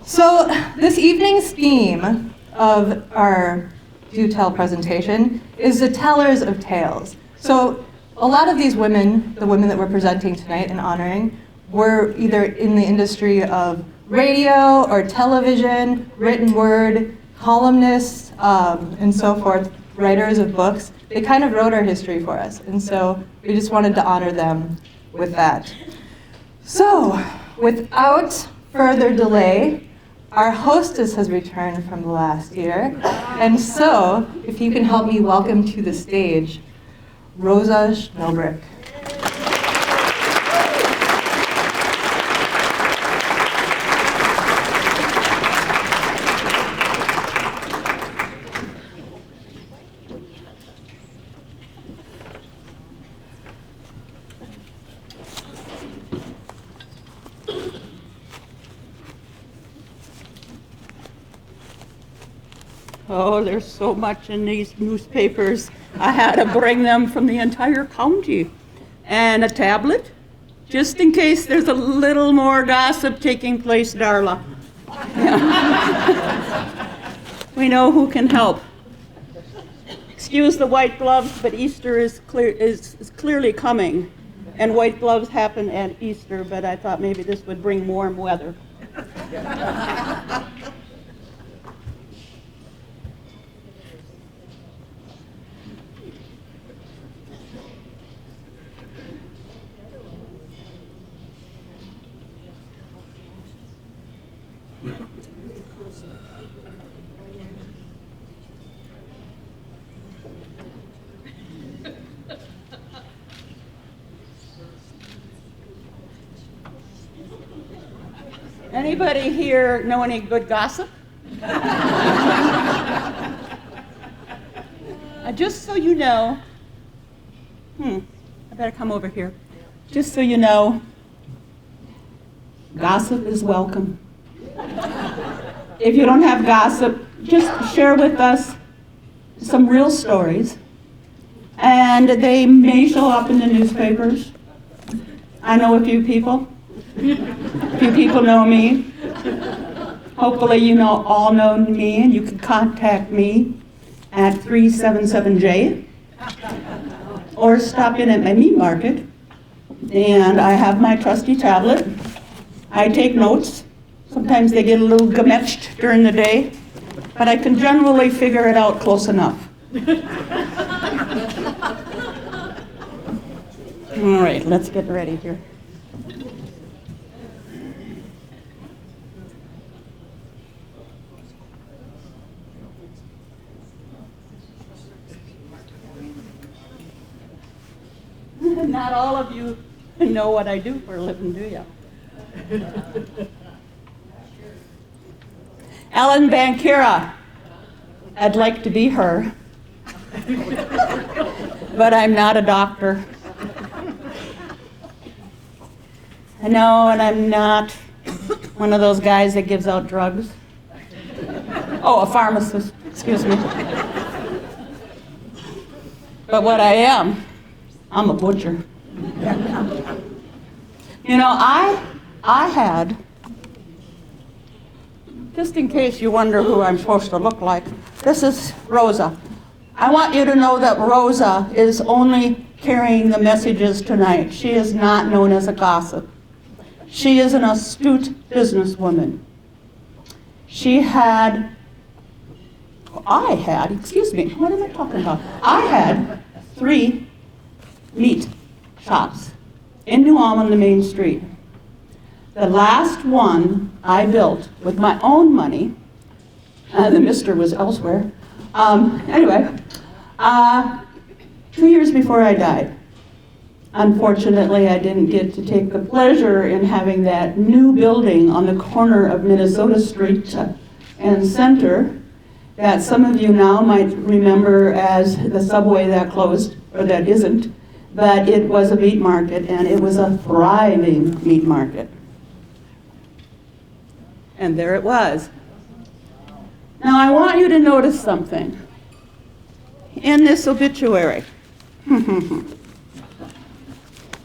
So this evening's theme of our Do Tell presentation is the tellers of tales. So a lot of these women, the women that we're presenting tonight and honoring, were either in the industry of radio or television, written word, columnists, and so forth, writers of books. They kind of wrote our history for us, and so we just wanted to honor them with that. So, without further delay, our hostess has returned from the last year, and so, if you can help me welcome to the stage, Rosa Schnobrich. Oh, there's so much in these newspapers. I had to bring them from the entire county. And a tablet, just in case there's a little more gossip taking place, Darla. Yeah. We know who can help. Excuse the white gloves, but Easter is clearly coming. And white gloves happen at Easter, but I thought maybe this would bring warm weather. Anybody here know any good gossip? Just so you know, I better come over here. Just so you know, gossip is welcome. If you don't have gossip, just share with us some real stories, and they may show up in the newspapers. I know a few people. A few people know me. Hopefully you all know me, and you can contact me at 377J or stop in at my meat market. And I have my trusty tablet. I take notes. Sometimes they get a little gametched during the day, but I can generally figure it out close enough. All right, let's get ready here. Not all of you know what I do for a living, do you? Ellen Bankira. I'd like to be her, but I'm not a doctor. I know, and I'm not one of those guys that gives out drugs. Oh, a pharmacist, excuse me. But what I am, I'm a butcher. You know, I had, just in case you wonder who I'm supposed to look like, this is Rosa. I want you to know that Rosa is only carrying the messages tonight. She is not known as a gossip. She is an astute businesswoman. I had 3 meat shops in New Ulm on the main street. The last one I built with my own money, the mister was elsewhere. Anyway, 2 years before I died. Unfortunately, I didn't get to take the pleasure in having that new building on the corner of Minnesota Street and Center that some of you now might remember as the Subway that closed, or that isn't, but it was a meat market, and it was a thriving meat market. And there it was. Now I want you to notice something in this obituary.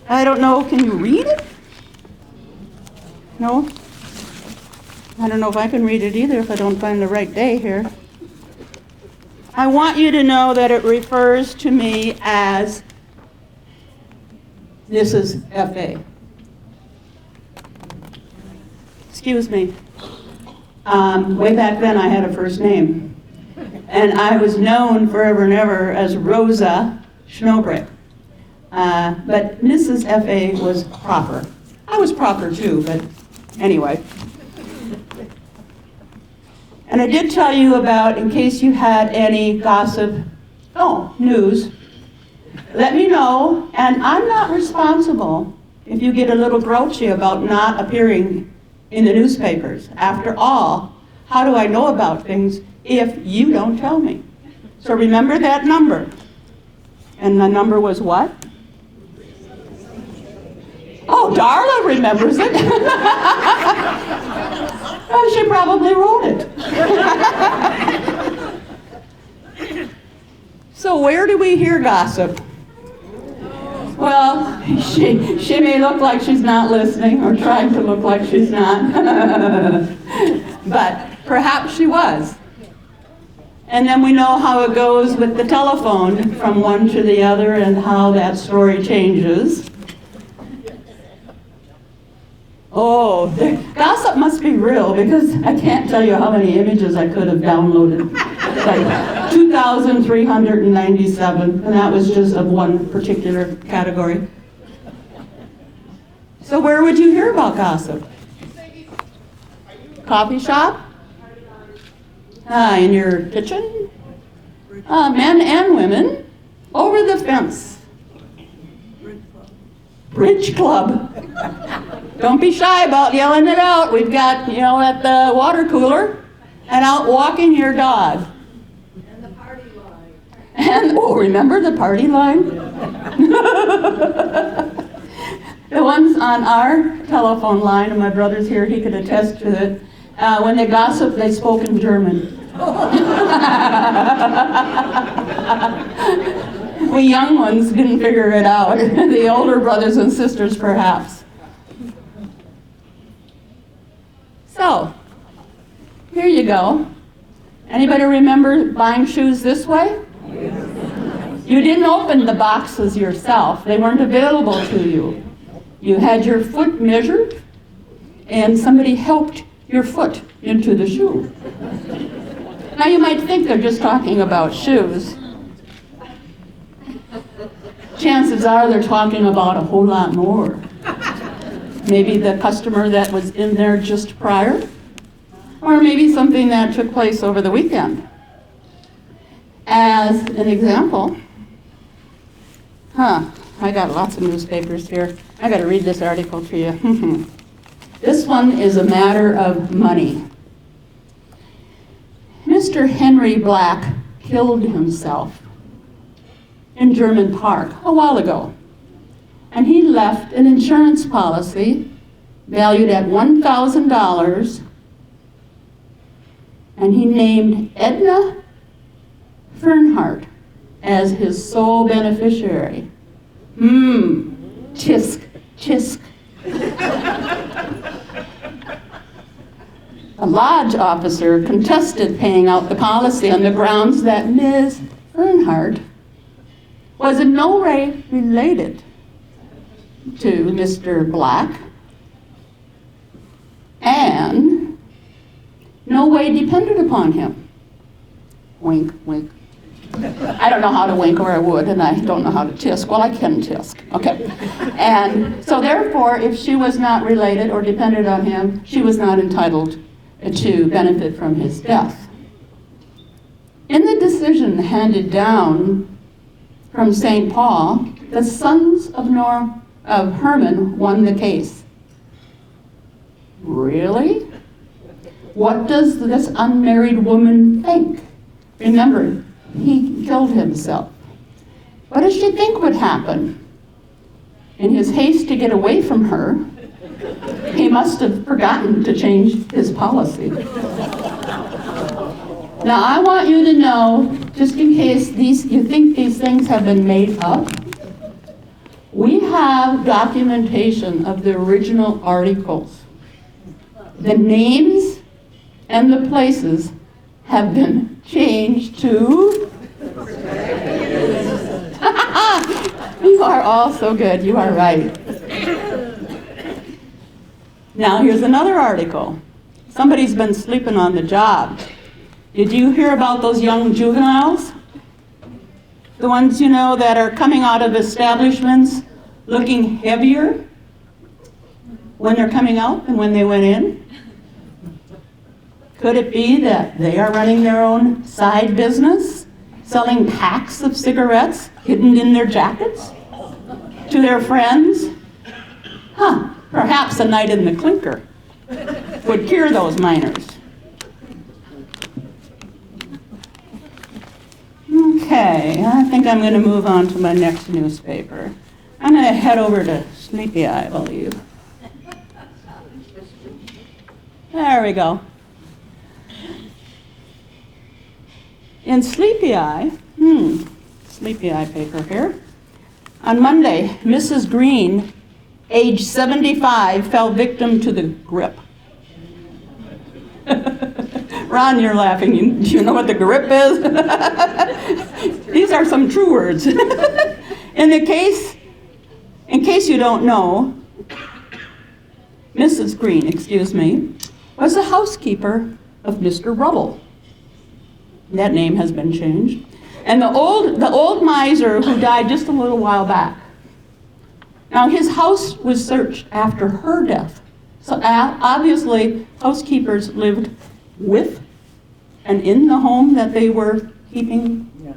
I don't know, can you read it? No? I don't know if I can read it either if I don't find the right day here. I want you to know that it refers to me as Mrs. F.A. Excuse me. Way back then I had a first name. And I was known forever and ever as Rosa Schnobrich. But Mrs. F.A. was proper. I was proper too, but anyway. And I did tell you about, in case you had any gossip, news, let me know, and I'm not responsible if you get a little grouchy about not appearing in the newspapers. After all, how do I know about things if you don't tell me? So remember that number. And the number was what? Oh, Darla remembers it. Oh, she probably wrote it. So where do we hear gossip? Well, she may look like she's not listening or trying to look like she's not. But perhaps she was. And then we know how it goes with the telephone from one to the other and how that story changes. Oh, the gossip must be real because I can't tell you how many images I could have downloaded. Like 2,397, and that was just of one particular category. So where would you hear about gossip? Coffee shop? In your kitchen? Men and women. Over the fence. Bridge club. Don't be shy about yelling it out. We've got, at the water cooler and out walking your dog. And the party line. And, remember the party line? The ones on our telephone line, and my brother's here, he could attest to it. When they gossiped, they spoke in German. We young ones didn't figure it out. The older brothers and sisters, perhaps. So, here you go. Anybody remember buying shoes this way? You didn't open the boxes yourself. They weren't available to you. You had your foot measured, and somebody helped your foot into the shoe. Now you might think they're just talking about shoes. Chances are they're talking about a whole lot more. Maybe the customer that was in there just prior, or maybe something that took place over the weekend. As an example, I got lots of newspapers here. I got to read this article to you. This one is a matter of money. Mr. Henry Black killed himself in German Park a while ago. And he left an insurance policy valued at $1,000, and he named Edna Fernhardt as his sole beneficiary. Tisk, tisk. A lodge officer contested paying out the policy on the grounds that Ms. Fernhardt was in no way related to Mr. Black and no way depended upon him. Wink, wink. I don't know how to wink, or I would, and I don't know how to tisk. Well, I can tisk. Okay. And so therefore, if she was not related or depended on him, she was not entitled to benefit from his death. In the decision handed down from St. Paul, the sons of Herman won the case. Really? What does this unmarried woman think? Remember, he killed himself. What does she think would happen? In his haste to get away from her, he must have forgotten to change his policy. Now, I want you to know, just in case you think these things have been made up, we have documentation of the original articles. The names and the places have been changed to... You are all so good, you are right. Now here's another article. Somebody's been sleeping on the job. Did you hear about those young juveniles? The ones, you know, that are coming out of establishments looking heavier when they're coming out than when they went in? Could it be that they are running their own side business, selling packs of cigarettes hidden in their jackets to their friends? Perhaps a night in the clinker would cure those minors. Okay, I think I'm going to move on to my next newspaper. I'm going to head over to Sleepy Eye, I believe. There we go. In Sleepy Eye, Sleepy Eye paper here. On Monday, Mrs. Green, age 75, fell victim to the grip. Ron, you're laughing. Do you know what the grip is? These are some true words. In case you don't know, Mrs. Green, was the housekeeper of Mr. Rubble. That name has been changed. And the old miser who died just a little while back. Now his house was searched after her death. So obviously housekeepers lived with and in the home that they were keeping. Yeah.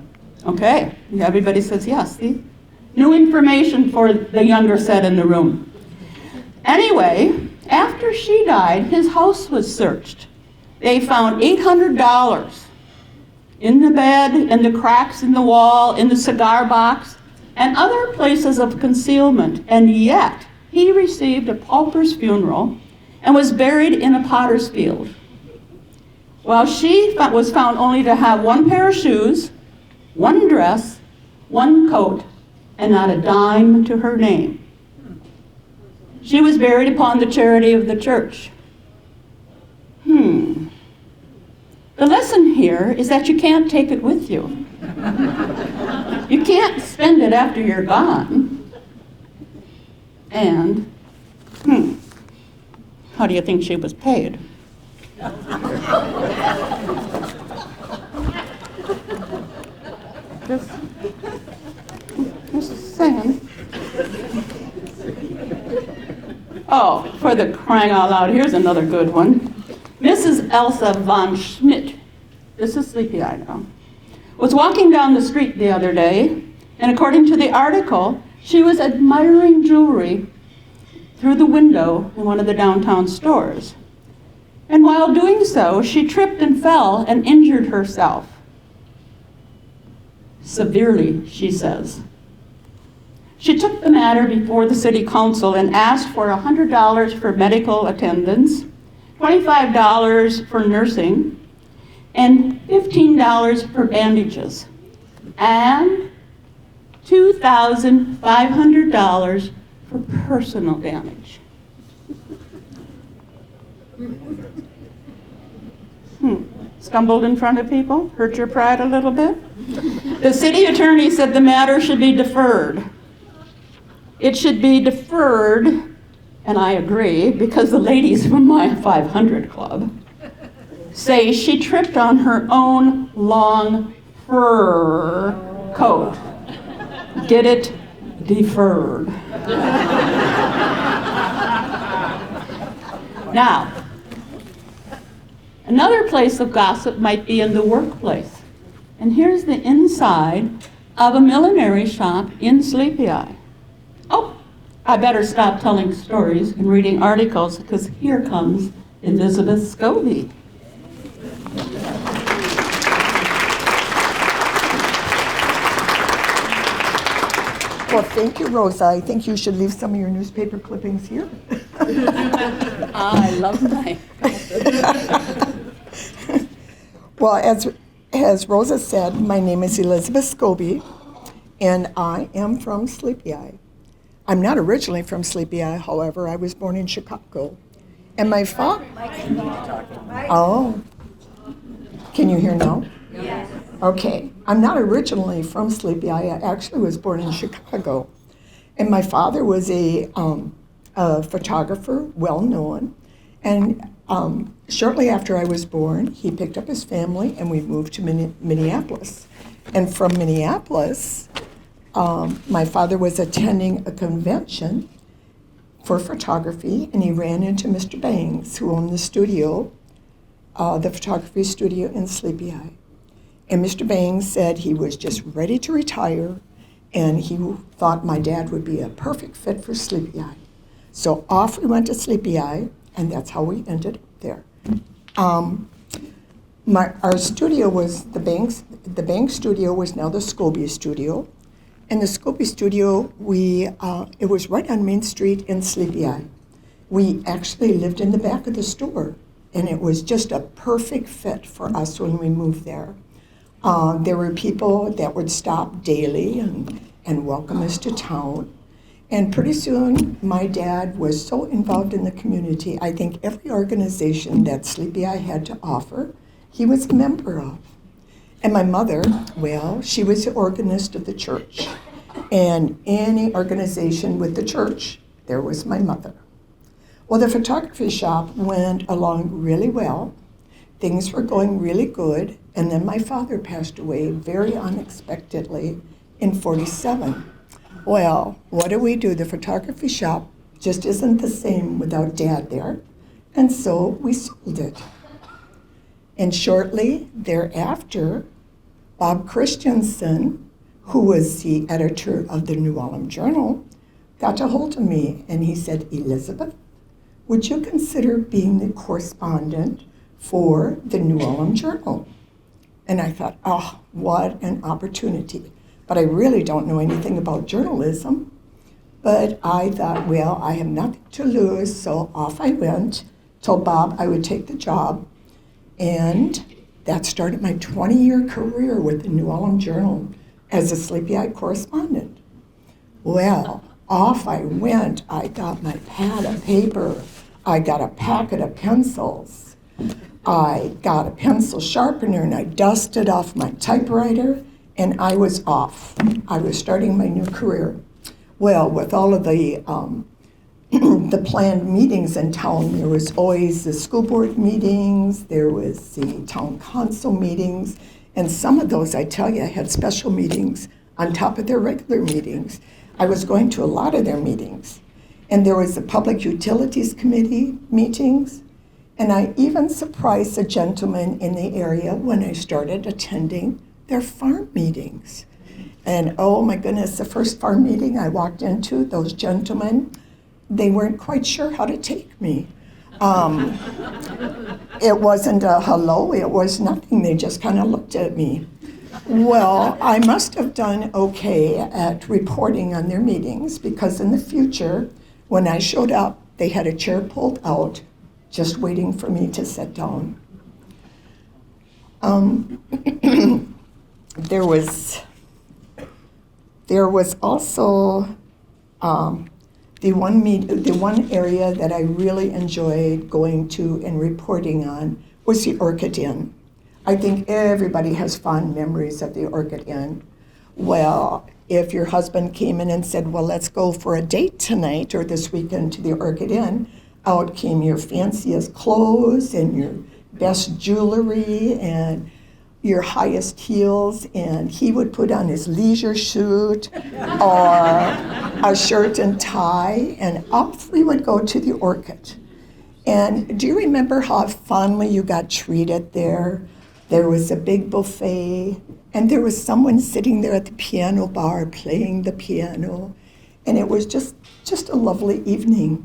Okay, everybody says yes. See? New information for the younger set in the room. Anyway, after she died, his house was searched. They found $800 in the bed, in the cracks in the wall, in the cigar box, and other places of concealment. And yet, he received a pauper's funeral and was buried in a potter's field. While she was found only to have one pair of shoes, one dress, one coat, and not a dime to her name. She was buried upon the charity of the church. The lesson here is that you can't take it with you. You can't spend it after you're gone. And, how do you think she was paid? Just saying. Oh, for the crying out loud, here's another good one. Mrs. Elsa von Schmidt, this is Sleepy Eye now, was walking down the street the other day, and according to the article, she was admiring jewelry through the window in one of the downtown stores. And while doing so, she tripped and fell and injured herself. Severely, she says. She took the matter before the city council and asked for $100 for medical attendance, $25 for nursing, and $15 for bandages, and $2,500 for personal damage. Stumbled in front of people? Hurt your pride a little bit? The city attorney said the matter should be deferred. It should be deferred, and I agree, because the ladies from my 500 club say she tripped on her own long fur coat. Get it? Deferred. Now, another place of gossip might be in the workplace. And here's the inside of a millinery shop in Sleepy Eye. Oh, I better stop telling stories and reading articles, because here comes Elizabeth Scobie. Well, thank you, Rosa. I think you should leave some of your newspaper clippings here. I love my. Well, as Rosa said, my name is Elizabeth Scobie, and I am from Sleepy Eye. I'm not originally from Sleepy Eye, however. I was born in Chicago, And my father. Oh. Can you hear now? Yes. Okay. I'm not originally from Sleepy Eye. I actually was born in Chicago. And my father was a photographer, well known. And shortly after I was born, he picked up his family and we moved to Minneapolis. And from Minneapolis, my father was attending a convention for photography, and he ran into Mr. Bangs, who owned the studio, the photography studio in Sleepy Eye. And Mr. Bangs said he was just ready to retire, and he thought my dad would be a perfect fit for Sleepy Eye. So off we went to Sleepy Eye, and that's how we ended up there. Our studio was the Bangs studio was now the Scobie studio. And the Scobie studio, it was right on Main Street in Sleepy Eye. We actually lived in the back of the store, and it was just a perfect fit for us when we moved there. There were people that would stop daily and welcome us to town. And pretty soon, my dad was so involved in the community, I think every organization that Sleepy Eye had to offer, he was a member of. And my mother, well, she was the organist of the church. And any organization with the church, there was my mother. Well, the photography shop went along really well. Things were going really good. And then my father passed away very unexpectedly in '47. Well, what do? The photography shop just isn't the same without Dad there. And so we sold it. And shortly thereafter, Bob Christensen, who was the editor of the Ulm Journal, got a hold of me and he said, Elizabeth, would you consider being the correspondent for the Ulm Journal? And I thought, oh, what an opportunity. But I really don't know anything about journalism. But I thought, well, I have nothing to lose, so off I went, told Bob I would take the job. And that started my 20-year career with the Ulm Journal as a Sleepy Eye correspondent. Well, off I went. I got my pad of paper. I got a packet of pencils. I got a pencil sharpener and I dusted off my typewriter and I was off. I was starting my new career. Well, with all of the planned meetings in town, there was always the school board meetings, there was the town council meetings, and some of those, I tell you, had special meetings on top of their regular meetings. I was going to a lot of their meetings. And there was the Public Utilities Committee meetings, and I even surprised a gentleman in the area when I started attending their farm meetings. And oh my goodness, the first farm meeting I walked into, those gentlemen, they weren't quite sure how to take me. It wasn't a hello, it was nothing. They just kind of looked at me. Well, I must have done okay at reporting on their meetings because in the future, when I showed up, they had a chair pulled out, just waiting for me to sit down. There was also the one area that I really enjoyed going to and reporting on was the Orchid Inn. I think everybody has fond memories of the Orchid Inn. Well, if your husband came in and said, well, let's go for a date tonight or this weekend to the Orchid Inn, out came your fanciest clothes and your best jewelry and your highest heels, and he would put on his leisure suit or a shirt and tie, and off we would go to the Orchid. And do you remember how fondly you got treated there? There was a big buffet, and there was someone sitting there at the piano bar playing the piano, and it was just a lovely evening.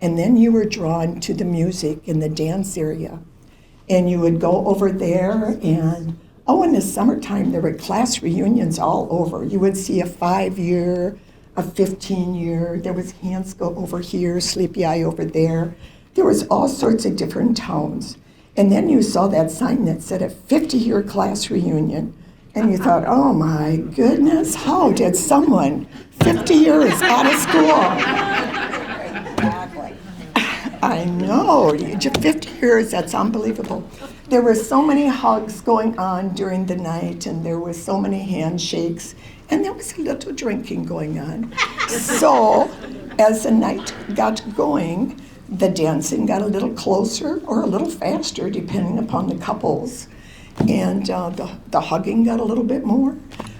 And then you were drawn to the music in the dance area. And you would go over there and, in the summertime, there were class reunions all over. You would see a 5-year, a 15-year. There was Hanska over here, Sleepy Eye over there. There was all sorts of different towns. And then you saw that sign that said a 50-year class reunion. And you thought, oh my goodness, how did someone 50 years out of school? I know, 50 years, that's unbelievable. There were so many hugs going on during the night, and there were so many handshakes, and there was a little drinking going on. So, as the night got going, the dancing got a little closer or a little faster, depending upon the couples, and the hugging got a little bit more,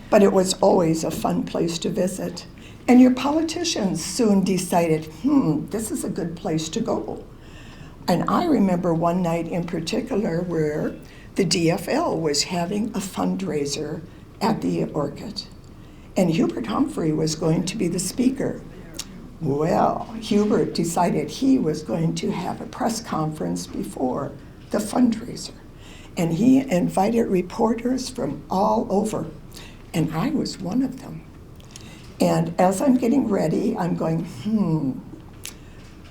but it was always a fun place to visit. And your politicians soon decided, this is a good place to go. And I remember one night in particular where the DFL was having a fundraiser at the Orchid. And Hubert Humphrey was going to be the speaker. Well, Hubert decided he was going to have a press conference before the fundraiser. And he invited reporters from all over. And I was one of them. And as I'm getting ready, I'm going,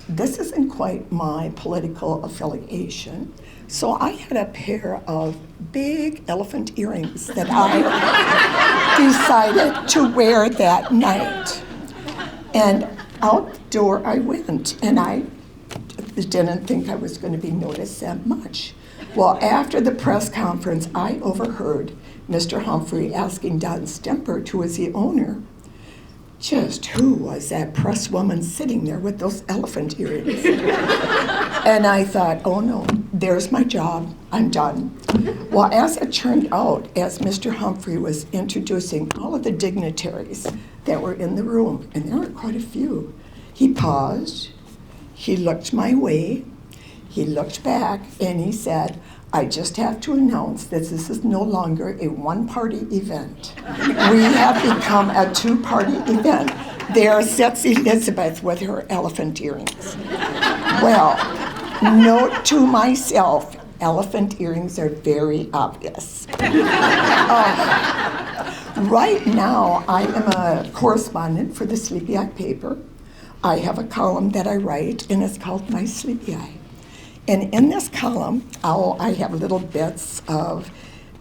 this isn't quite my political affiliation. So I had a pair of big elephant earrings that I decided to wear that night. And outdoor I went, and I didn't think I was going to be noticed that much. Well, after the press conference, I overheard Mr. Humphrey asking Don Stempert, who was the owner, just who was that press woman sitting there with those elephant earrings? And I thought, oh no, there's my job, I'm done. Well, as it turned out, as Mr. Humphrey was introducing all of the dignitaries that were in the room, and there were quite a few, he paused, he looked my way, he looked back, and he said, I just have to announce that this is no longer a one-party event. We have become a two-party event. There sits Elizabeth with her elephant earrings. Well, note to myself, elephant earrings are very obvious. Right now, I am a correspondent for the Sleepy Eye paper. I have a column that I write, and it's called My Sleepy Eye. And in this column, I have little bits of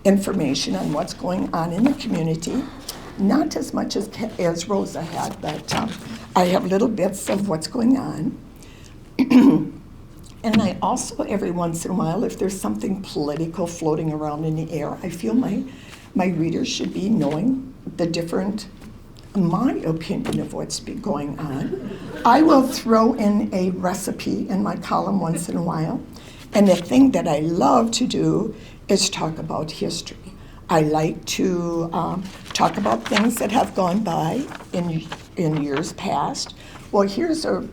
information on what's going on in the community. Not as much as Rosa had, but I have little bits of what's going on. And I also, every once in a while, if there's something political floating around in the air, I feel my readers should be knowing my opinion of what's been going on. I will throw in a recipe in my column once in a while. And the thing that I love to do is talk about history. I like to talk about things that have gone by in years past. Well, here's a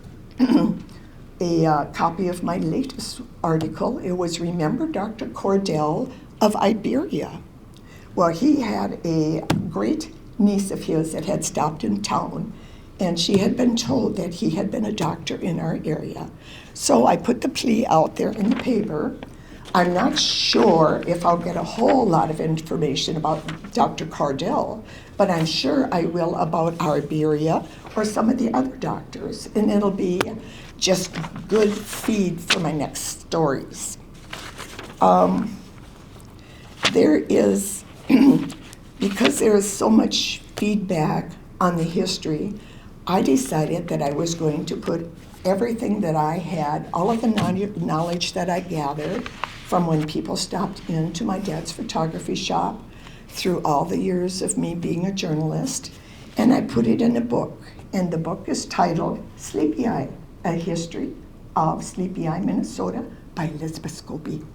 copy of my latest article. It was Remember Dr. Cordell of Iberia. Well, he had a great niece of his that had stopped in town, and she had been told that he had been a doctor in our area. So I put the plea out there in the paper. I'm not sure if I'll get a whole lot of information about Dr. Cordell, but I'm sure I will about Iberia or some of the other doctors, and it'll be just good feed for my next stories. There is, because there is so much feedback on the history, I decided that I was going to put everything that I had, all of the knowledge that I gathered from when people stopped into my dad's photography shop through all the years of me being a journalist, and I put it in a book. And the book is titled Sleepy Eye, A History of Sleepy Eye, Minnesota by Elizabeth Scobie.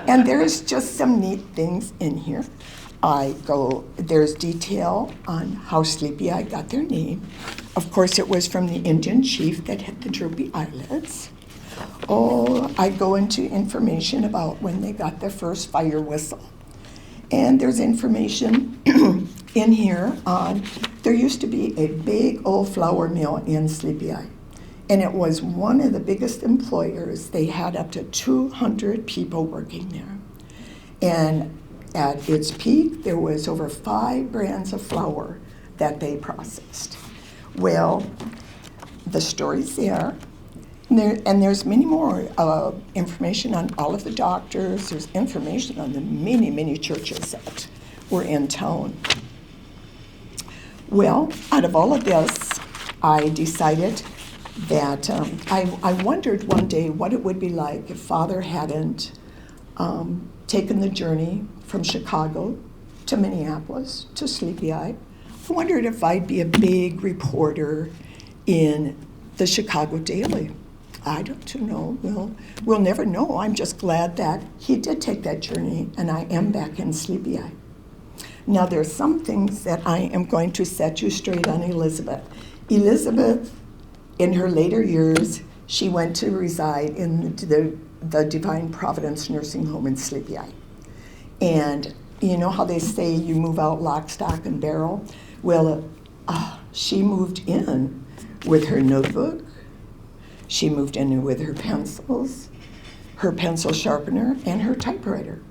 And there's just some neat things in here. There's detail on how Sleepy Eye got their name. Of course, it was from the Indian chief that had the droopy eyelids. I go into information about when they got their first fire whistle. And there's information in here on, there used to be a big old flour mill in Sleepy Eye. And it was one of the biggest employers. They had up to 200 people working there. And at its peak, there was over 5 brands of flour that they processed. Well, the story's there. And there's many more information on all of the doctors. There's information on the many, many churches that were in town. Well, out of all of this, I decided that I wondered one day what it would be like if Father hadn't taken the journey from Chicago to Minneapolis to Sleepy Eye. I wondered if I'd be a big reporter in the Chicago Daily. I don't know. We'll never know. I'm just glad that he did take that journey, and I am back in Sleepy Eye. Now, there are some things that I am going to set you straight on Elizabeth. Elizabeth, in her later years, she went to reside in the Divine Providence Nursing Home in Sleepy Eye. And you know how they say you move out lock, stock, and barrel? Well, she moved in with her notebook. She moved in with her pencils, her pencil sharpener, and her typewriter.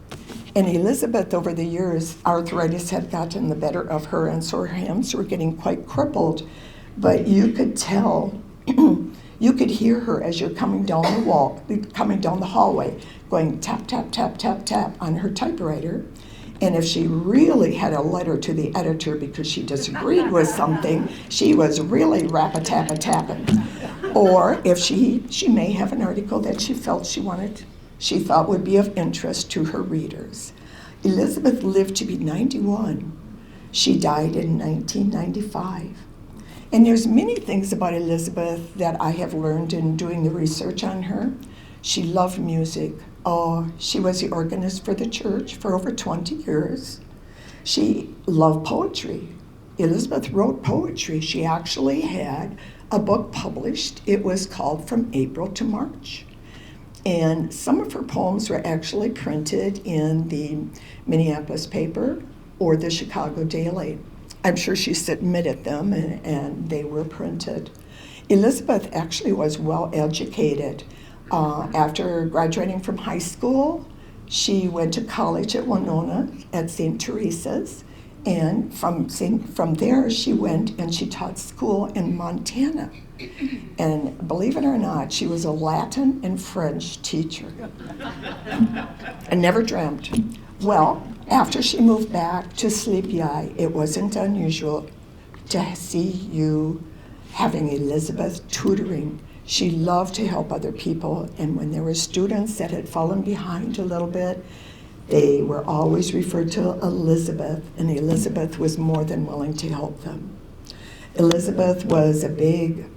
And Elizabeth, over the years, arthritis had gotten the better of her, and so her hands were getting quite crippled. But you could tell, you could hear her as you're coming down the hallway, going tap, tap, tap, tap, tap on her typewriter. And if she really had a letter to the editor because she disagreed with something, she was really rap-a-tap-a-tapping. Or if she may have an article that she thought would be of interest to her readers. Elizabeth lived to be 91. She died in 1995. And there's many things about Elizabeth that I have learned in doing the research on her. She loved music. Oh, she was the organist for the church for over 20 years. She loved poetry. Elizabeth wrote poetry. She actually had a book published. It was called From April to March. And some of her poems were actually printed in the Minneapolis paper or the Chicago Daily. I'm sure she submitted them and they were printed. Elizabeth actually was well educated. After graduating from high school, she went to college at Winona at St. Teresa's. And from there, she went and she taught school in Montana. And believe it or not, she was a Latin and French teacher. I never dreamt. Well, after she moved back to Sleepy Eye, it wasn't unusual to see you having Elizabeth tutoring. She loved to help other people, and when there were students that had fallen behind a little bit, they were always referred to Elizabeth, and Elizabeth was more than willing to help them. Elizabeth was a big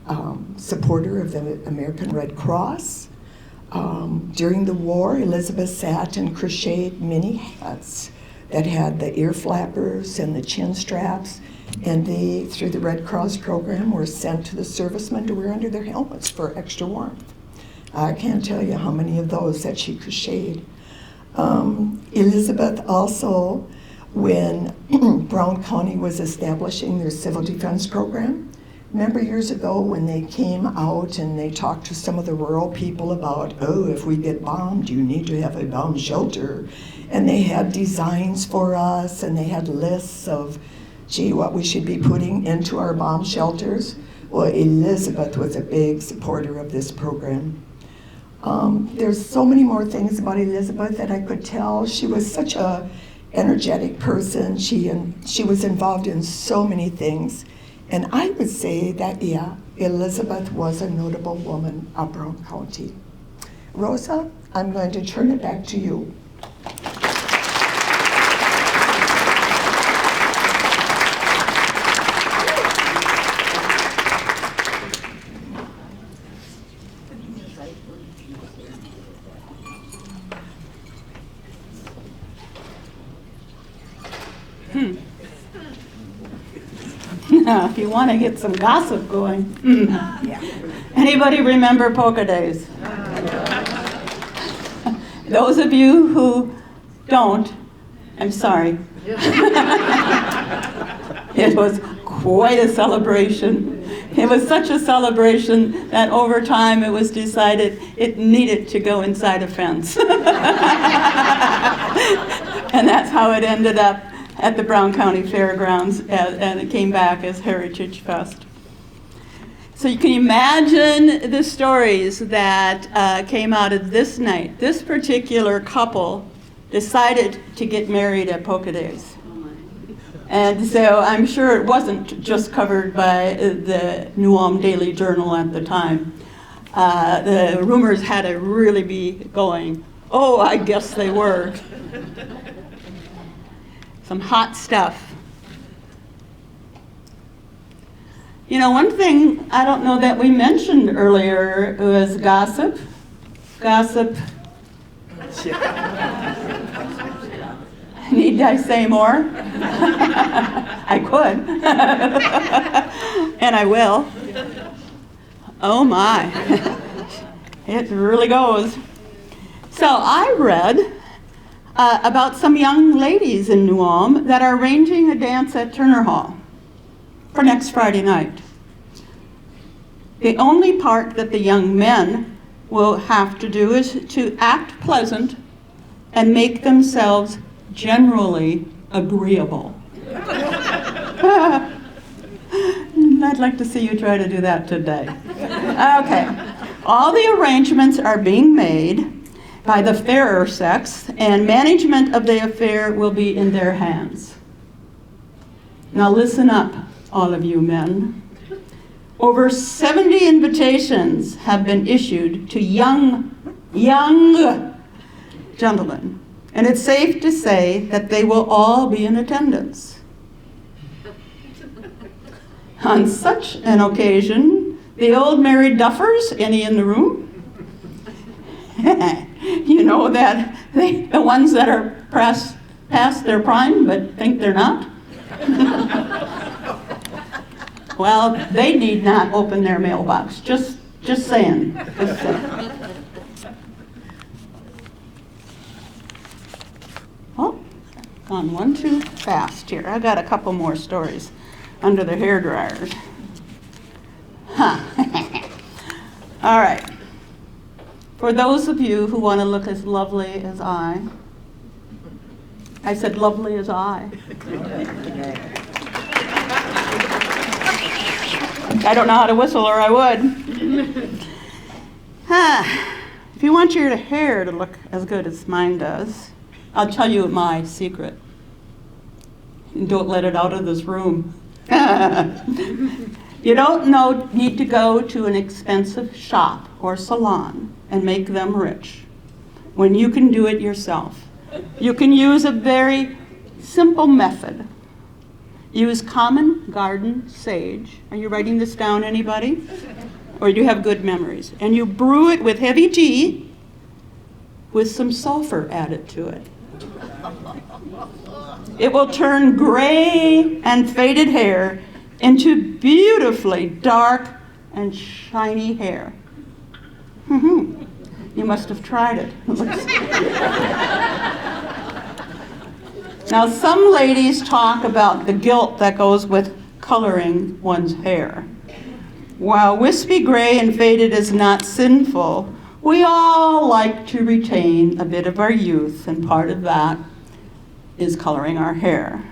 supporter of the American Red Cross. During the war, Elizabeth sat and crocheted many hats that had the ear flappers and the chin straps, and they, through the Red Cross program, were sent to the servicemen to wear under their helmets for extra warmth. I can't tell you how many of those that she crocheted. Elizabeth also, when Brown County was establishing their civil defense program, remember years ago when they came out and they talked to some of the rural people about, oh, if we get bombed, you need to have a bomb shelter. And they had designs for us, and they had lists of, gee, what we should be putting into our bomb shelters. Well, Elizabeth was a big supporter of this program. There's so many more things about Elizabeth that I could tell. She was such a energetic person. She was involved in so many things. And I would say that, yeah, Elizabeth was a notable woman of Brown County. Rosa, I'm going to turn it back to you. If you want to get some gossip going. Anybody remember polka days? Those of you who don't, I'm sorry. It was quite a celebration. It was such a celebration that over time it was decided it needed to go inside a fence. And that's how it ended up at the Brown County Fairgrounds, and it came back as Heritage Fest. So you can imagine the stories that came out of this night. This particular couple decided to get married at Polka Days. And so I'm sure it wasn't just covered by the New Ulm Daily Journal at the time. The rumors had to really be going. Oh, I guess they were. Some hot stuff. You know, one thing I don't know that we mentioned earlier was gossip. Gossip. Need I say more? I could. And I will. Oh my. It really goes. So I read about some young ladies in New Ulm that are arranging a dance at Turner Hall for next Friday night. The only part that the young men will have to do is to act pleasant and make themselves generally agreeable. I'd like to see you try to do that today. Okay. All the arrangements are being made by the fairer sex, and management of the affair will be in their hands. Now listen up, all of you men. Over 70 invitations have been issued to young gentlemen, and it's safe to say that they will all be in attendance. On such an occasion, the old married duffers, any in the room? You know that the ones that are past their prime but think they're not? Well, they need not open their mailbox. Just saying. Just saying. Oh, gone one too fast here. I got a couple more stories under the hair dryers. Huh. All right. For those of you who want to look as lovely as I said lovely as I don't know how to whistle, or I would. If you want your hair to look as good as mine does, I'll tell you my secret. And don't let it out of this room. You don't need to go to an expensive shop or salon and make them rich when you can do it yourself. You can use a very simple method. Use common garden sage. Are you writing this down, anybody? Or do you have good memories? And you brew it with heavy tea with some sulfur added to it. It will turn gray and faded hair into beautifully dark and shiny hair. You must have tried it. Now, some ladies talk about the guilt that goes with coloring one's hair. While wispy gray and faded is not sinful, we all like to retain a bit of our youth, and part of that is coloring our hair.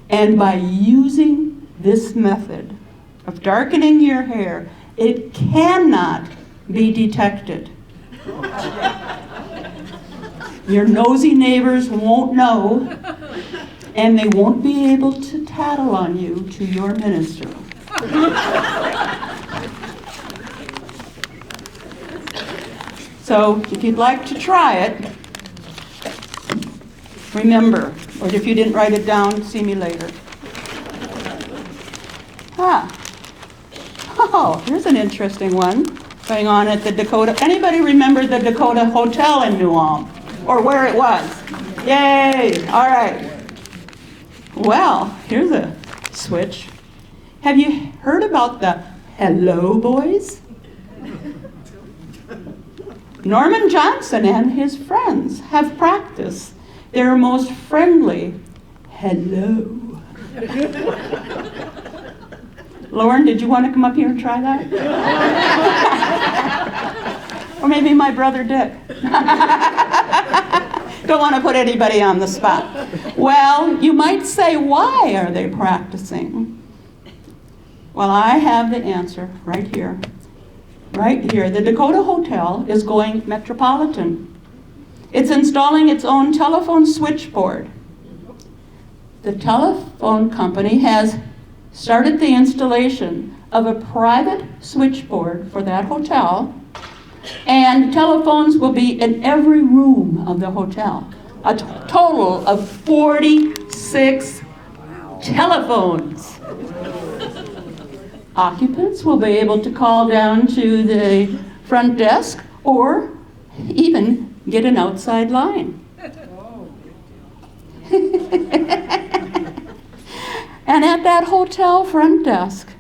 And by using this method of darkening your hair, it cannot be detected. Your nosy neighbors won't know, and they won't be able to tattle on you to your minister. So if you'd like to try it, remember, or if you didn't write it down, see me later. Oh, here's an interesting one going on at the Dakota. Anybody remember the Dakota Hotel in New Ulm? Or where it was? Yay! All right. Well, here's a switch. Have you heard about the Hello Boys? Norman Johnson and his friends have practiced their most friendly hello. Lauren, did you want to come up here and try that? Or maybe my brother Dick. Don't want to put anybody on the spot. Well, you might say, why are they practicing? Well, I have the answer right here. Right here. The Dakota Hotel is going metropolitan. It's installing its own telephone switchboard. the telephone company has started the installation of a private switchboard for that hotel, and telephones will be in every room of the hotel. A total of 46 telephones. Occupants will be able to call down to the front desk or even get an outside line. And at that hotel front desk,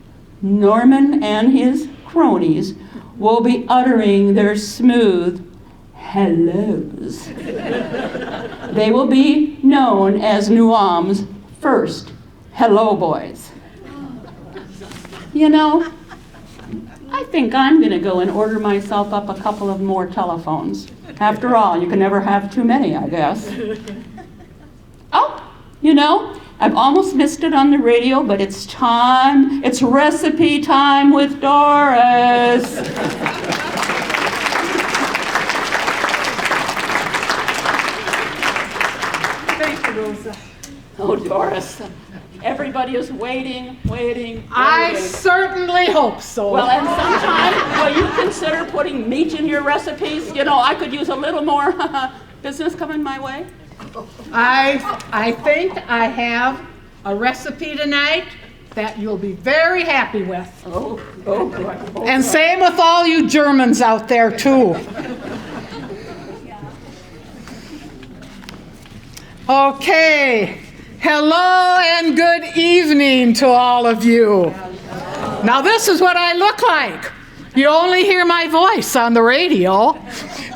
Norman and his cronies will be uttering their smooth hellos. They will be known as New Ulm's first hello boys. You know, I think I'm going to go and order myself up a couple of more telephones. After all, you can never have too many, I guess. Oh, you know, I've almost missed it on the radio, but it's time. It's recipe time with Doris. Thank you, Rosa. Oh, Doris. Everybody is waiting. I certainly hope so. Well, and sometime, will you consider putting meat in your recipes? You know, I could use a little more business coming my way. I think I have a recipe tonight that you'll be very happy with. Oh, boy. And same with all you Germans out there, too. Okay. Hello and good evening to all of you. Now this is what I look like. You only hear my voice on the radio.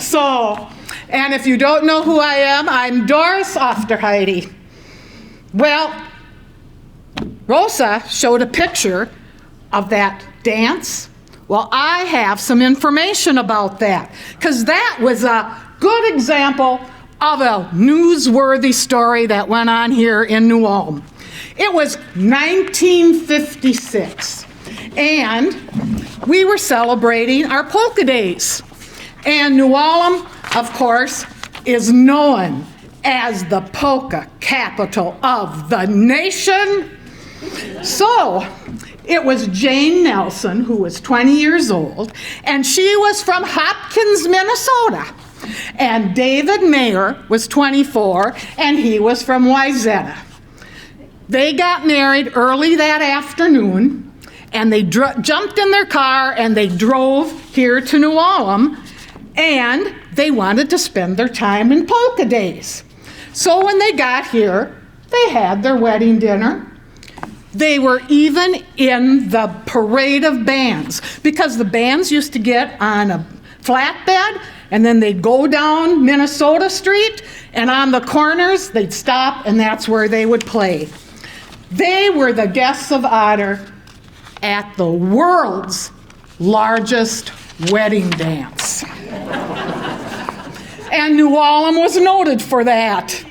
So, and if you don't know who I am, I'm Doris Aufderheide. Well, Rosa showed a picture of that dance. Well, I have some information about that, because that was a good example of a newsworthy story that went on here in New Ulm. It was 1956, and we were celebrating our polka days. And New Ulm, of course, is known as the polka capital of the nation. So it was Jane Nelson, who was 20 years old, and she was from Hopkins, Minnesota. And David Mayer was 24, and he was from Wayzata. They got married early that afternoon, and they jumped in their car and they drove here to New Ulm, and they wanted to spend their time in polka days. So when they got here, they had their wedding dinner. They were even in the parade of bands, because the bands used to get on a flatbed, and then they'd go down Minnesota Street, and on the corners, they'd stop, and that's where they would play. They were the guests of honor at the world's largest wedding dance. And New Ulm was noted for that.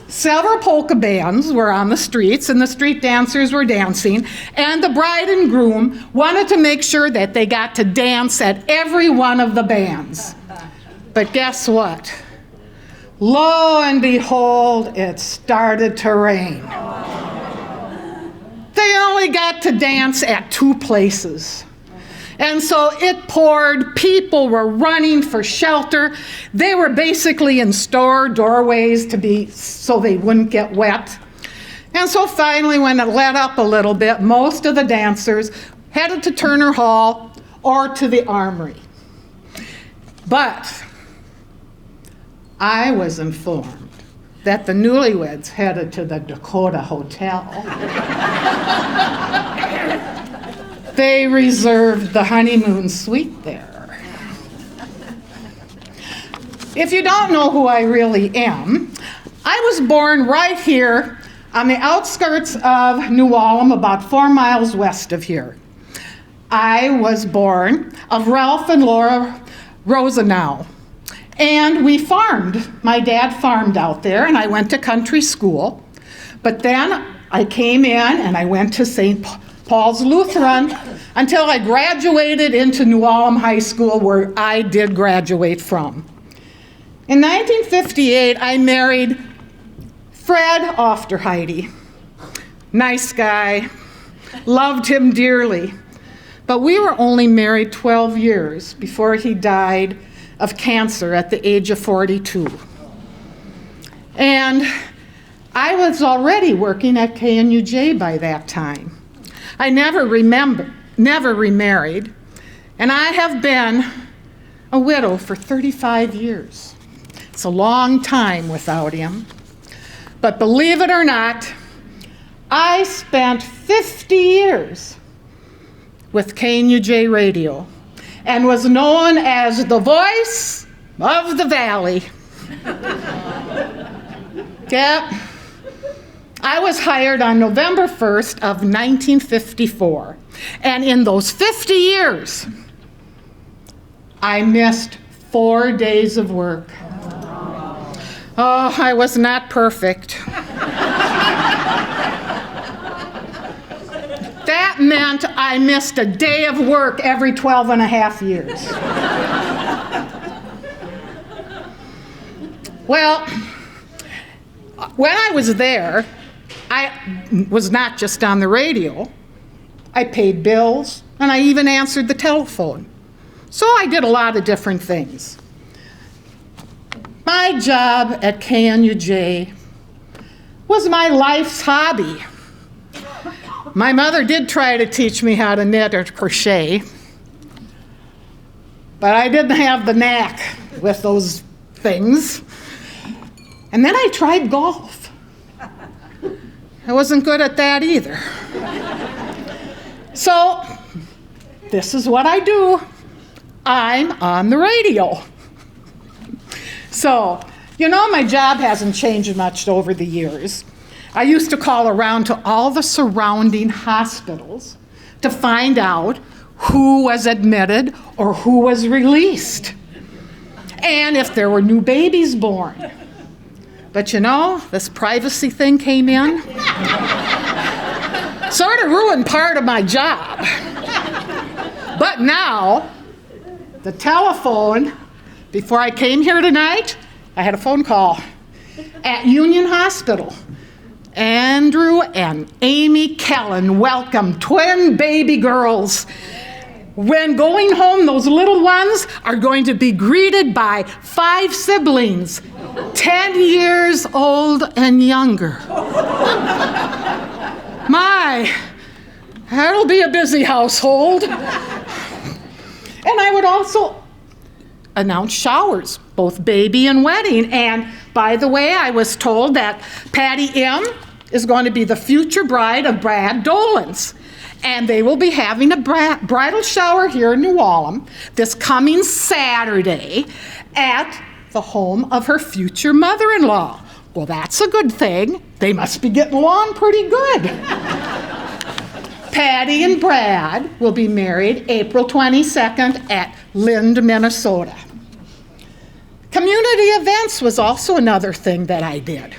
Several polka bands were on the streets, and the street dancers were dancing, and the bride and groom wanted to make sure that they got to dance at every one of the bands. But guess what? Lo and behold, it started to rain. They only got to dance at 2 places. And so it poured. People were running for shelter. They were basically in store doorways so they wouldn't get wet. And so finally, when it let up a little bit, most of the dancers headed to Turner Hall or to the Armory. But I was informed that the newlyweds headed to the Dakota Hotel. They reserved the honeymoon suite there. If you don't know who I really am, I was born right here on the outskirts of New Ulm, about 4 miles west of here. I was born of Ralph and Laura Rosenau, and we farmed. My dad farmed out there, and I went to country school. But then I came in and I went to St. Paul's Lutheran until I graduated into New Ulm High School, where I did graduate from. In 1958, I married Fred Aufderheide, nice guy, loved him dearly, but we were only married 12 years before he died of cancer at the age of 42. And I was already working at KNUJ by that time. I never remarried, and I have been a widow for 35 years. It's a long time without him. But believe it or not, I spent 50 years with KNUJ Radio and was known as the voice of the valley. Yep. I was hired on November 1st of 1954, and in those 50 years, I missed 4 days of work. Oh, I was not perfect. That meant I missed a day of work every 12 and a half years. Well, when I was there, I was not just on the radio. I paid bills, and I even answered the telephone. So I did a lot of different things. My job at KNUJ was my life's hobby. My mother did try to teach me how to knit or crochet, but I didn't have the knack with those things. And then I tried golf. I wasn't good at that either. So, this is what I do. I'm on the radio. So, you know, my job hasn't changed much over the years. I used to call around to all the surrounding hospitals to find out who was admitted or who was released, and if there were new babies born. But you know, this privacy thing came in, sort of ruined part of my job. But now, the telephone, before I came here tonight, I had a phone call at Union Hospital. Andrew and Amy Kellen welcome twin baby girls. When going home, those little ones are going to be greeted by 5 siblings, 10 years old and younger. My, that'll be a busy household. And I would also announce showers, both baby and wedding. And by the way, I was told that Patty M. is going to be the future bride of Brad Dolan's. And they will be having a bridal shower here in New Ulm this coming Saturday at the home of her future mother-in-law. Well, that's a good thing. They must be getting along pretty good. Patty and Brad will be married April 22nd at Lind, Minnesota. Community events was also another thing that I did.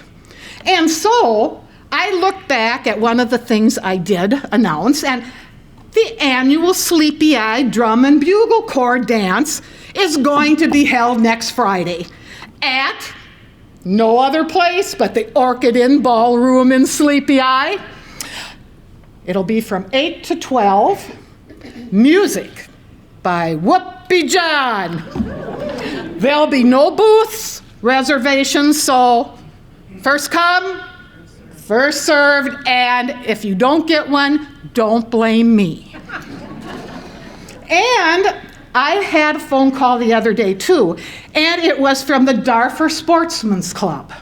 And so I looked back at one of the things I did announce, and the annual Sleepy Eye Drum and Bugle Corps dance is going to be held next Friday at no other place but the Orchid Inn Ballroom in Sleepy Eye. It'll be from 8 to 12. Music by Whoopie John. There'll be no booths, reservations, so first come, first served, and if you don't get one, don't blame me. And I had a phone call the other day too, and it was from the Darfur Sportsman's Club.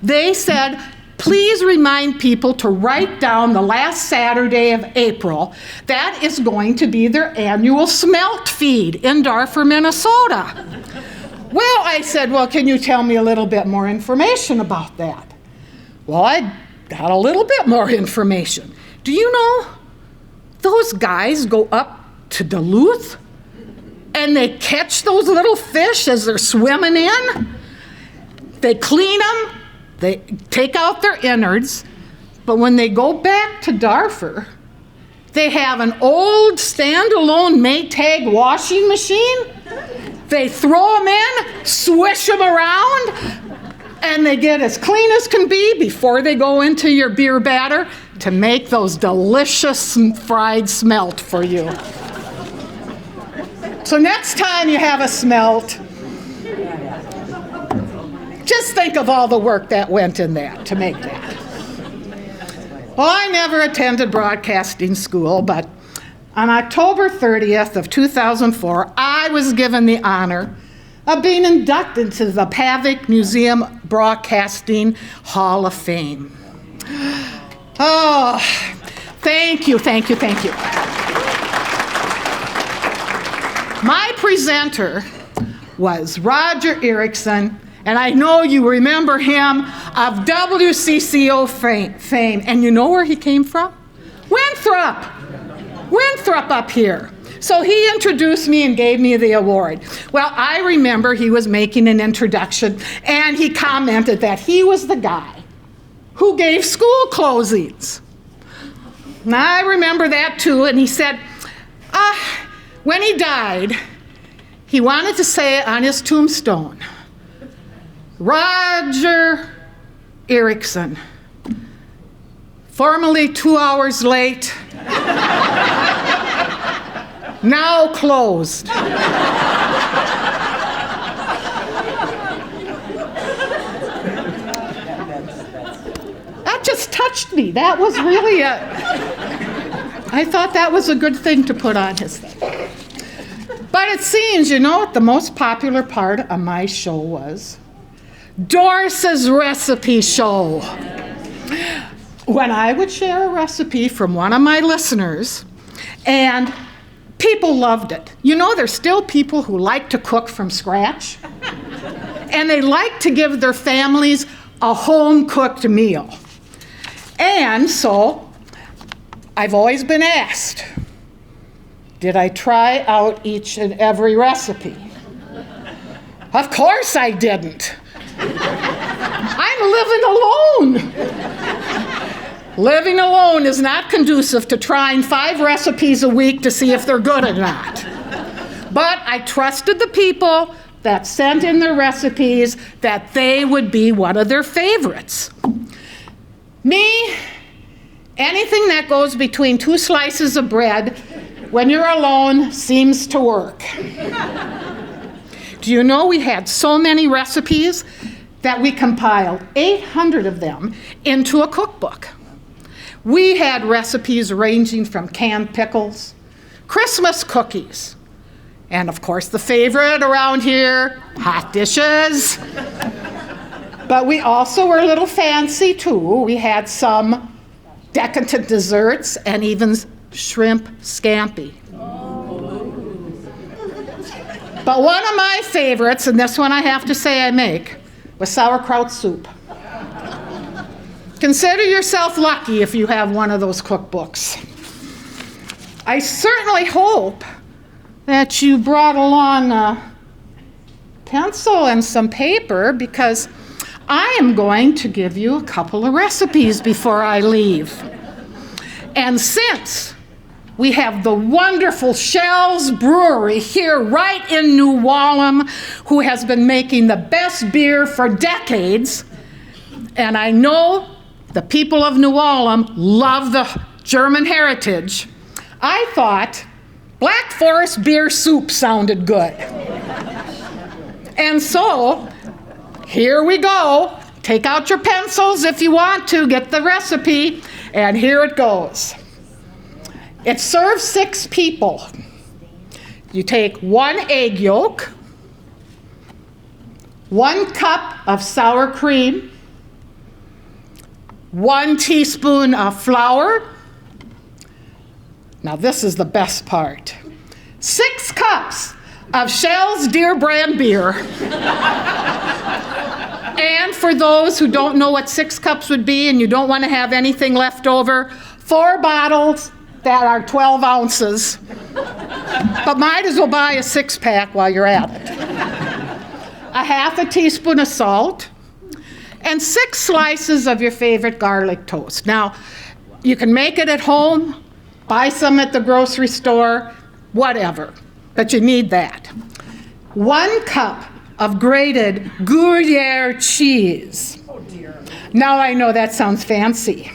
They said, please remind people to write down the last Saturday of April. That is going to be their annual smelt feed in Darfur, Minnesota. Well, I said, well, can you tell me a little bit more information about that? Well, I got a little bit more information. Do you know those guys go up to Duluth and they catch those little fish as they're swimming in? They clean them, they take out their innards, but when they go back to Darfur, they have an old standalone Maytag washing machine. They throw them in, swish them around, And they get as clean as can be before they go into your beer batter to make those delicious fried smelt for you. So next time you have a smelt, just think of all the work that went in that to make that. Well, I never attended broadcasting school, but on October 30th of 2004, I was given the honor of being inducted to the Pavic Museum Broadcasting Hall of Fame. Oh, thank you, thank you, thank you. My presenter was Roger Erickson, and I know you remember him of WCCO fame. And you know where he came from? Winthrop up here. So he introduced me and gave me the award. Well, I remember he was making an introduction, and he commented that he was the guy who gave school closings. And I remember that too, and he said, when he died, he wanted to say on his tombstone, Roger Erickson, formerly 2 hours late, now closed. That just touched me. That was really I thought that was a good thing to put on his thing. But it seems, you know what the most popular part of my show was? Doris's recipe show. When I would share a recipe from one of my listeners, and people loved it. You know, there's still people who like to cook from scratch, and they like to give their families a home-cooked meal. And so, I've always been asked, did I try out each and every recipe? Of course I didn't. I'm living alone. Living alone is not conducive to trying 5 recipes a week to see if they're good or not. But I trusted the people that sent in their recipes that they would be one of their favorites. Me, anything that goes between 2 slices of bread when you're alone seems to work. Do you know we had so many recipes that we compiled 800 of them into a cookbook? We had recipes ranging from canned pickles, Christmas cookies, and of course the favorite around here, hot dishes. But we also were a little fancy too. We had some decadent desserts and even shrimp scampi. But one of my favorites, and this one I have to say I make, was sauerkraut soup. Consider yourself lucky if you have one of those cookbooks. I certainly hope that you brought along a pencil and some paper, because I am going to give you a couple of recipes before I leave. And since we have the wonderful Shell's Brewery here right in New Ulm, who has been making the best beer for decades, and I know the people of New Ulm love the German heritage, I thought Black Forest beer soup sounded good. And so, here we go. Take out your pencils if you want to, get the recipe, and here it goes. It serves 6 people. You take 1 egg yolk, 1 cup of sour cream, 1 teaspoon of flour. Now this is the best part. 6 cups of Shell's Deer Brand beer. And for those who don't know what 6 cups would be and you don't want to have anything left over, 4 bottles that are 12 ounces. But might as well buy a 6-pack while you're at it. A half a teaspoon of salt, and 6 slices of your favorite garlic toast. Now, you can make it at home, buy some at the grocery store, whatever, but you need that. 1 cup of grated Gruyere cheese. Now I know that sounds fancy.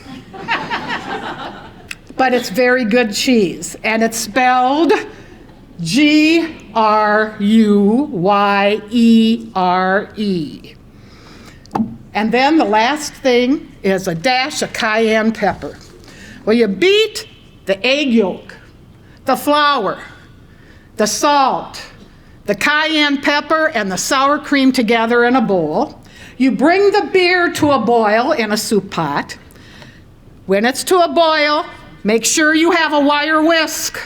But it's very good cheese, and it's spelled Gruyere. And then the last thing is a dash of cayenne pepper. Well, you beat the egg yolk, the flour, the salt, the cayenne pepper, and the sour cream together in a bowl. You bring the beer to a boil in a soup pot. When it's to a boil, make sure you have a wire whisk.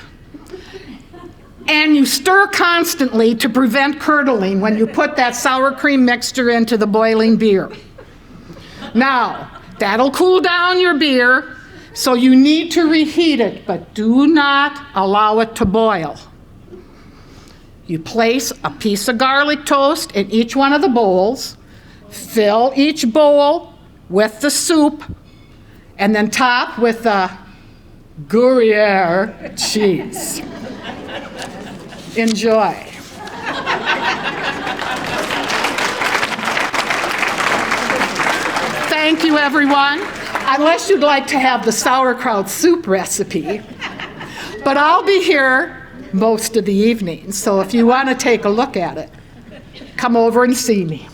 And you stir constantly to prevent curdling when you put that sour cream mixture into the boiling beer. Now, that'll cool down your beer, so you need to reheat it, but do not allow it to boil. You place a piece of garlic toast in each one of the bowls, fill each bowl with the soup, and then top with the Gruyere cheese. Enjoy. Thank you, everyone. Unless you'd like to have the sauerkraut soup recipe. But I'll be here most of the evening, so if you want to take a look at it, come over and see me.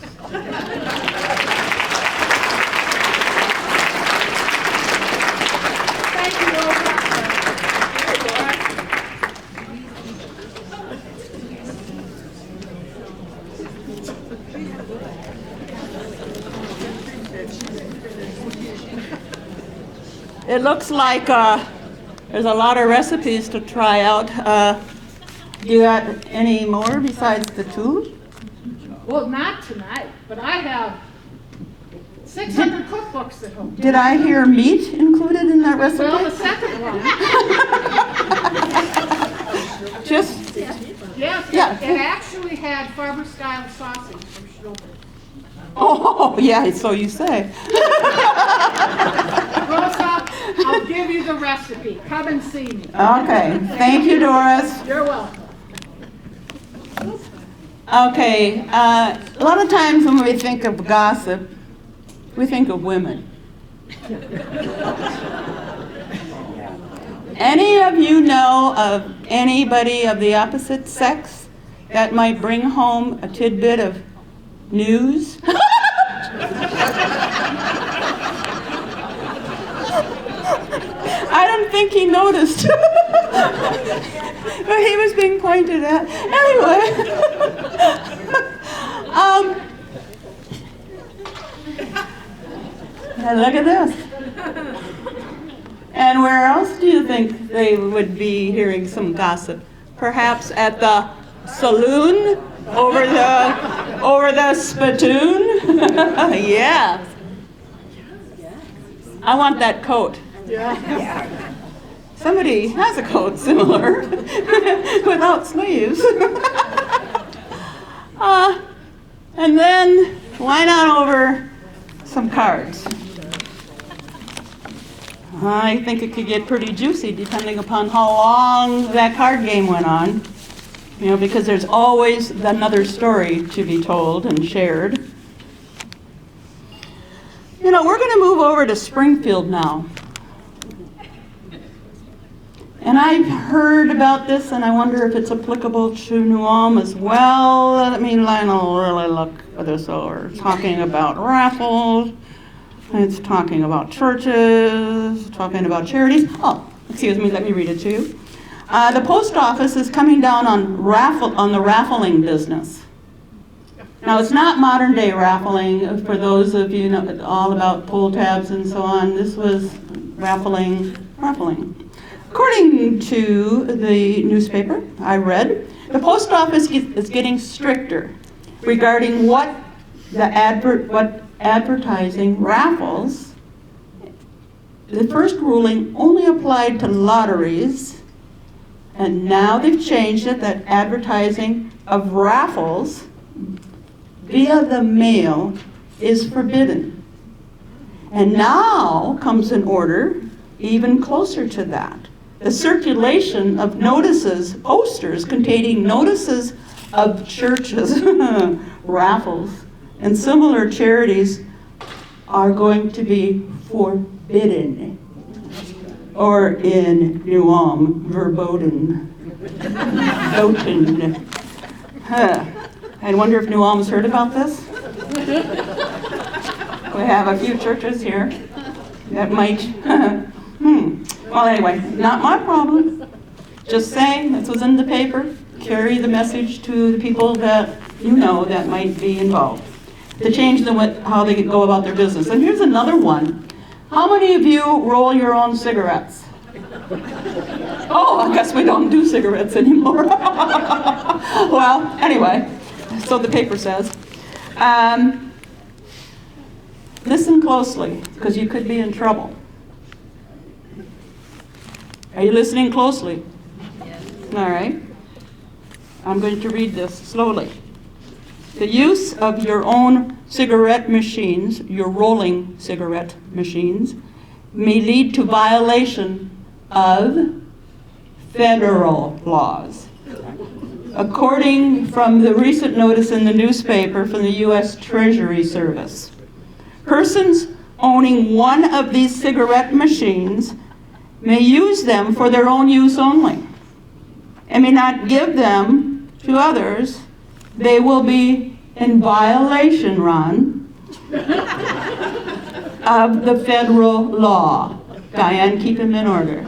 It looks like there's a lot of recipes to try out. Do you got any more besides the two? Well, not tonight, but I have 600 cookbooks at home. Did I hear meat included in that recipe? Well, the second one. Just, Yes, Yeah. it actually had farmer-style sausage from Schnobrichs. oh, yeah, so you say. Rosa, I'll give you the recipe. Come and see me. Okay, thank you, Doris. You're welcome. Okay, a lot of times when we think of gossip, we think of women. Any of you know of anybody of the opposite sex that might bring home a tidbit of news? I don't think he noticed. But he was being pointed at. Anyway. And look at this. And where else do you think they would be hearing some gossip? Perhaps at the saloon? Over the spittoon? Yeah. I want that coat. Yeah. Somebody has a coat similar without sleeves. And then why not over some cards? I think it could get pretty juicy depending upon how long that card game went on. You know, because there's always another story to be told and shared. You know, we're going to move over to Springfield now. And I've heard about this, and I wonder if it's applicable to New Ulm as well. I mean, Lionel really look at this over. It's talking about raffles. It's talking about churches, talking about charities. Oh, excuse me, let me read it to you. The post office is coming down on the raffling business. Now, it's not modern day raffling. For those of you know all about pull tabs and so on, this was raffling. According to the newspaper I read, the post office is getting stricter regarding what advertising raffles. The first ruling only applied to lotteries. And now they've changed it that advertising of raffles via the mail is forbidden. And now comes an order even closer to that. The circulation of notices, posters containing notices of churches, raffles, and similar charities are going to be forbidden, or in New Ulm, verboten. Verboten. I wonder if New Ulm's heard about this? We have a few churches here that might, Well, anyway, not my problem. Just saying, this was in the paper. Carry the message to the people that you know that might be involved to change how they go about their business. And here's another one. How many of you roll your own cigarettes? Oh, I guess we don't do cigarettes anymore. Well, anyway, so the paper says. Listen closely, because you could be in trouble. Are you listening closely? Yes. All right. I'm going to read this slowly. The use of your own cigarette machines, your rolling cigarette machines, may lead to violation of federal laws. According from the recent notice in the newspaper from the U.S. Treasury Service, persons owning one of these cigarette machines may use them for their own use only and may not give them to others. They will be in violation, Ron, of the federal law. Diane, keep them in order.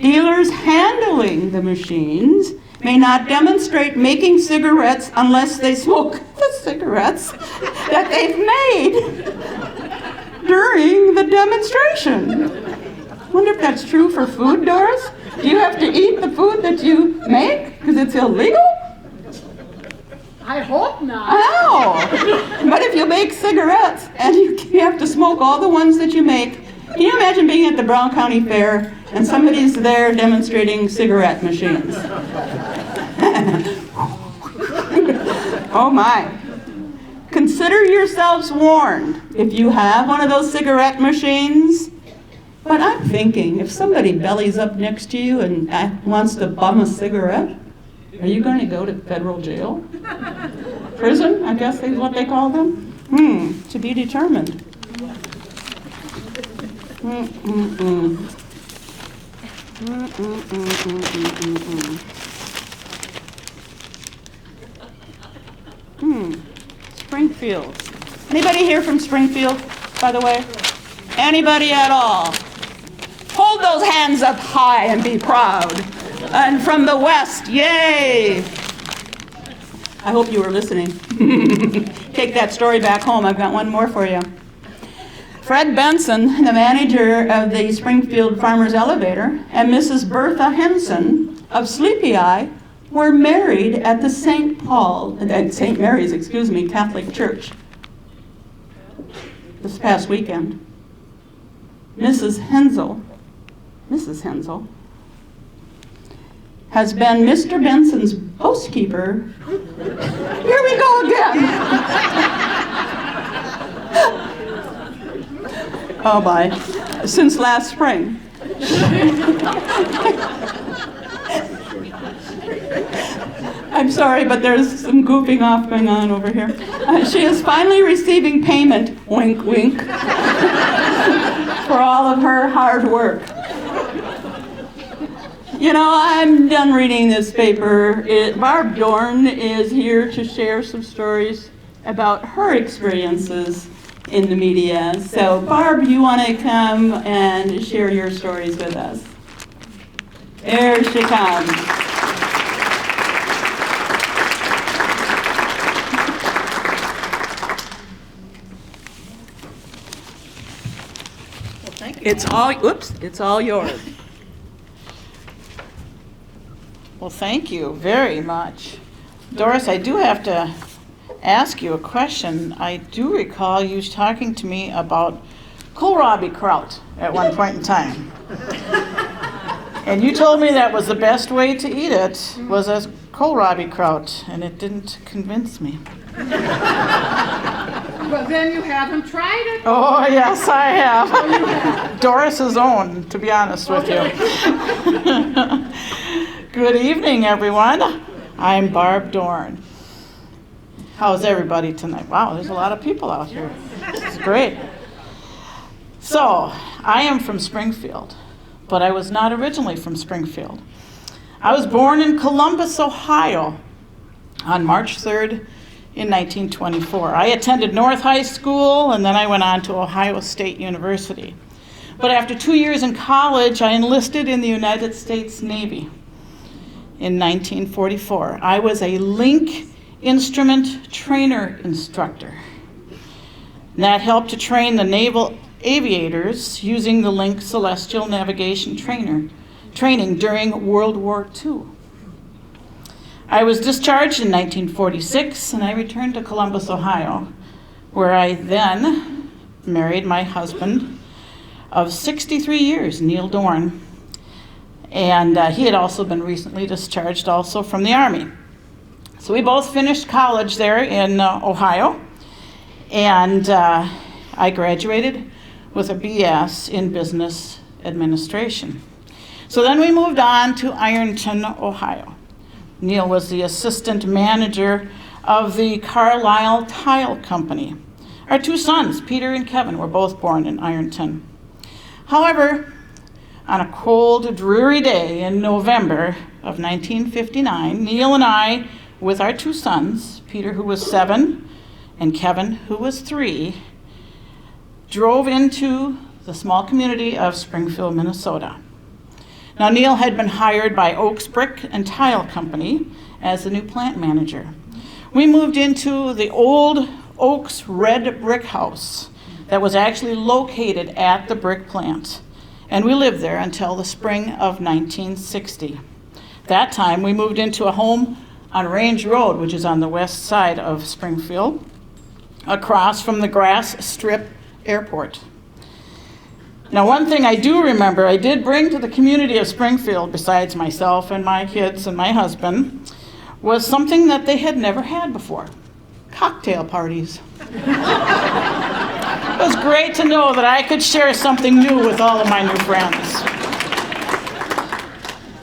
Dealers handling the machines may not demonstrate making cigarettes unless they smoke the cigarettes that they've made during the demonstration. I wonder if that's true for food, Doris? Do you have to eat the food that you make because it's illegal? I hope not. Oh, but if you make cigarettes and you have to smoke all the ones that you make, can you imagine being at the Brown County Fair and somebody's there demonstrating cigarette machines? Oh my. Consider yourselves warned if you have one of those cigarette machines. But I'm thinking, if somebody bellies up next to you and wants to bum a cigarette, are you going to go to federal jail? Prison, I guess is what they call them? To be determined. Springfield. Anybody here from Springfield, by the way? Anybody at all? Hold those hands up high and be proud. And from the West, yay! I hope you were listening. Take that story back home. I've got one more for you. Fred Benson, the manager of the Springfield Farmers Elevator, and Mrs. Bertha Henson of Sleepy Eye were married at the St. Mary's Catholic Church this past weekend. Mrs. Hensel has been Mr. Benson's housekeeper. Here we go again. Oh my, since last spring. I'm sorry, but there's some goofing off going on over here. She is finally receiving payment, wink, wink, for all of her hard work. You know, I'm done reading this paper. Barb Dorn is here to share some stories about her experiences in the media. So, Barb, you want to come and share your stories with us? There she comes. It's all yours. Well, thank you very much. Doris, I do have to ask you a question. I do recall you talking to me about kohlrabi kraut at one point in time. And you told me that was the best way to eat it, was as kohlrabi kraut, and it didn't convince me. But then you haven't tried it. Oh, yes, I have. Doris's own, to be honest with you. Good evening, everyone. I'm Barb Dorn. How's everybody tonight? Wow, there's a lot of people out here. This is great. So, I am from Springfield, but I was not originally from Springfield. I was born in Columbus, Ohio on March 3rd in 1924. I attended North High School, and then I went on to Ohio State University. But after 2 years in college, I enlisted in the United States Navy in 1944. I was a link instrument trainer instructor. And that helped to train the naval aviators using the link celestial navigation training during World War II. I was discharged in 1946, and I returned to Columbus, Ohio, where I then married my husband of 63 years, Neil Dorn. And he had also been recently discharged also from the Army. So we both finished college there in Ohio, and I graduated with a BS in Business Administration. So then we moved on to Ironton, Ohio. Neil was the assistant manager of the Carlisle Tile Company. Our two sons, Peter and Kevin, were both born in Ironton. However, on a cold, dreary day in November of 1959, Neil and I, with our two sons, Peter, who was 7, and Kevin, who was 3, drove into the small community of Springfield, Minnesota. Now, Neil had been hired by Oaks Brick and Tile Company as the new plant manager. We moved into the old Oaks red brick house that was actually located at the brick plant, and we lived there until the spring of 1960. That time, we moved into a home on Range Road, which is on the west side of Springfield, across from the Grass Strip Airport. Now, one thing I do remember, I did bring to the community of Springfield, besides myself and my kids and my husband, was something that they had never had before: cocktail parties. It was great to know that I could share something new with all of my new friends.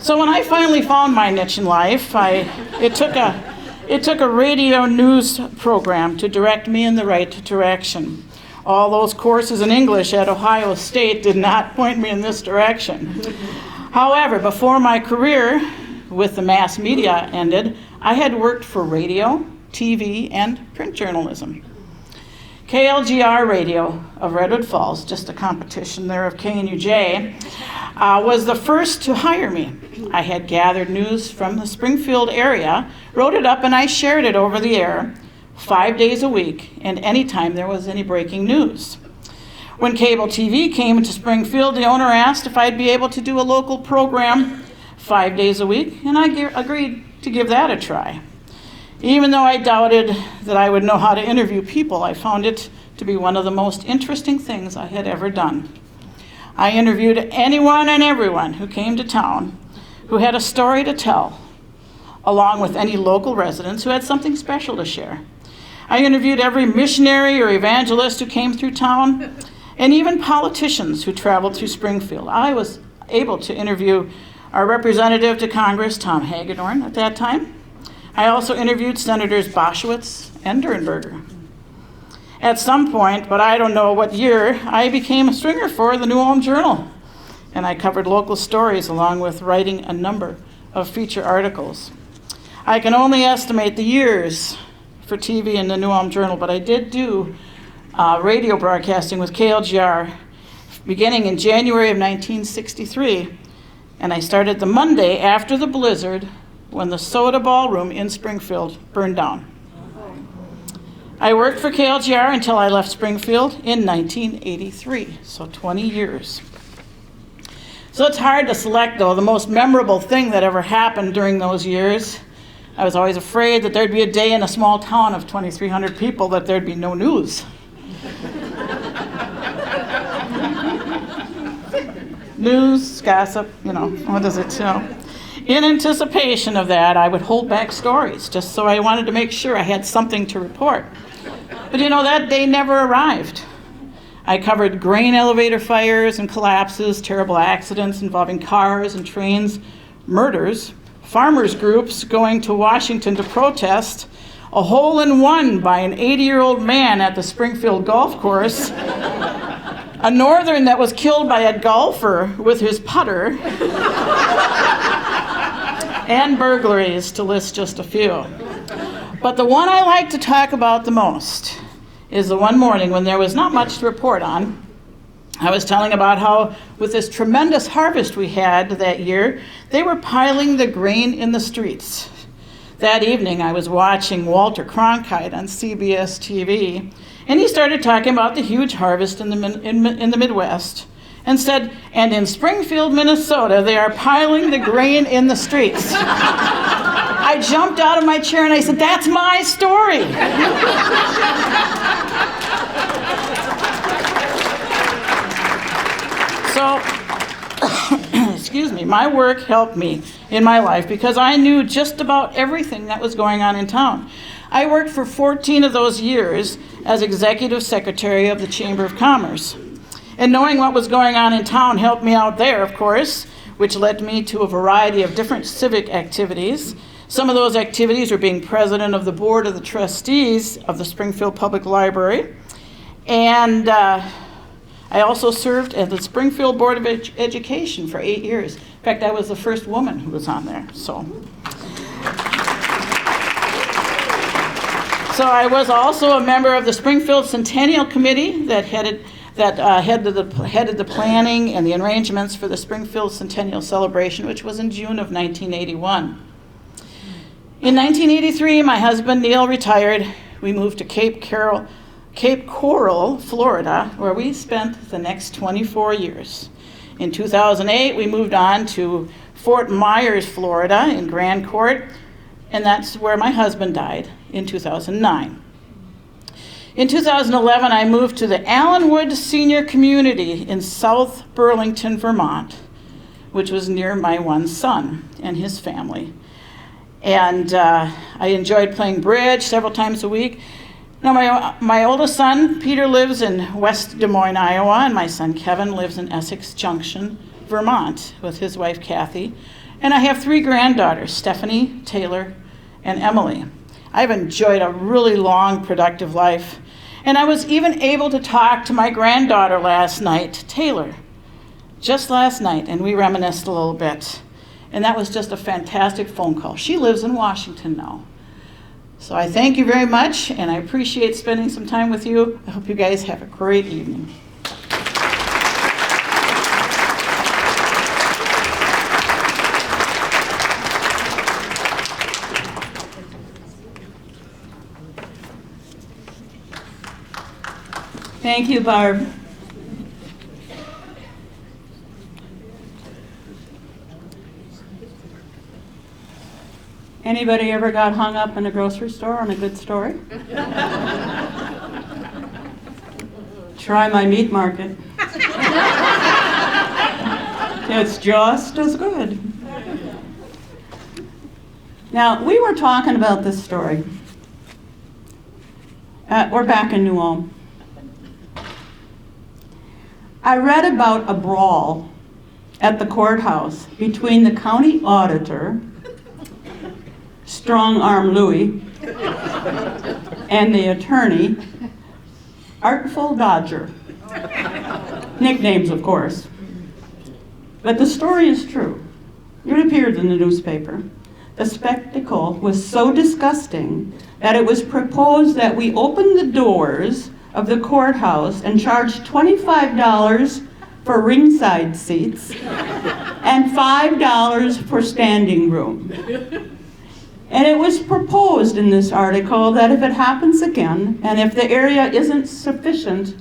So when I finally found my niche in life, it took a radio news program to direct me in the right direction. All those courses in English at Ohio State did not point me in this direction. However, before my career with the mass media ended, I had worked for radio, TV, and print journalism. KLGR Radio of Redwood Falls, just a competition there of KNUJ, was the first to hire me. I had gathered news from the Springfield area, wrote it up, and I shared it over the air 5 days a week, and anytime there was any breaking news. When cable TV came into Springfield, the owner asked if I'd be able to do a local program 5 days a week, and I agreed to give that a try. Even though I doubted that I would know how to interview people, I found it to be one of the most interesting things I had ever done. I interviewed anyone and everyone who came to town who had a story to tell, along with any local residents who had something special to share. I interviewed every missionary or evangelist who came through town, and even politicians who traveled through Springfield. I was able to interview our representative to Congress, Tom Hagedorn, at that time. I also interviewed Senators Boschwitz and Durnberger. At some point, but I don't know what year, I became a stringer for the Ulm Journal, and I covered local stories along with writing a number of feature articles. I can only estimate the years for TV in the Ulm Journal, but I did do radio broadcasting with KLGR beginning in January of 1963, and I started the Monday after the blizzard when the Soda Ballroom in Springfield burned down. I worked for KLGR until I left Springfield in 1983, so 20 years. So it's hard to select, though, the most memorable thing that ever happened during those years. I was always afraid that there'd be a day in a small town of 2,300 people that there'd be no news. News, gossip, what is it, In anticipation of that, I would hold back stories, just so I wanted to make sure I had something to report. But that day never arrived. I covered grain elevator fires and collapses, terrible accidents involving cars and trains, murders, farmers groups going to Washington to protest, a hole-in-one by an 80-year-old man at the Springfield golf course, a northern that was killed by a golfer with his putter, and burglaries, to list just a few. But the one I like to talk about the most is the one morning when there was not much to report on. I was telling about how, with this tremendous harvest we had that year, they were piling the grain in the streets. That evening, I was watching Walter Cronkite on CBS TV, and he started talking about the huge harvest in the Midwest, and said, and in Springfield, Minnesota, they are piling the grain in the streets. I jumped out of my chair and I said, that's my story. So, excuse me, my work helped me in my life because I knew just about everything that was going on in town. I worked for 14 of those years as executive secretary of the Chamber of Commerce. And knowing what was going on in town helped me out there, of course, which led me to a variety of different civic activities. Some of those activities were being president of the board of the trustees of the Springfield Public Library. And I also served at the Springfield Board of Education for 8 years. In fact, I was the first woman who was on there. So I was also a member of the Springfield Centennial Committee that headed the planning and the arrangements for the Springfield Centennial Celebration, which was in June of 1981. In 1983, my husband Neil retired. We moved to Cape Coral, Florida, where we spent the next 24 years. In 2008, we moved on to Fort Myers, Florida, in Grand Court, and that's where my husband died in 2009. In 2011, I moved to the Allenwood Senior Community in South Burlington, Vermont, which was near my one son and his family. And I enjoyed playing bridge several times a week. Now, my oldest son, Peter, lives in West Des Moines, Iowa, and my son, Kevin, lives in Essex Junction, Vermont, with his wife, Kathy. And I have 3 granddaughters, Stephanie, Taylor, and Emily. I've enjoyed a really long, productive life. And I was even able to talk to my granddaughter last night, Taylor, just last night, and we reminisced a little bit. And that was just a fantastic phone call. She lives in Washington now. So I thank you very much, and I appreciate spending some time with you. I hope you guys have a great evening. Thank you, Barb. Anybody ever got hung up in a grocery store on a good story? Try my meat market. It's just as good. Now, we were talking about this story. We're back in New Ulm. I read about a brawl at the courthouse between the county auditor, Strong Arm Louie, and the attorney, Artful Dodger. Nicknames, of course. But the story is true. It appeared in the newspaper. The spectacle was so disgusting that it was proposed that we open the doors of the courthouse and charge $25 for ringside seats and $5 for standing room. And it was proposed in this article that if it happens again, and if the area isn't sufficient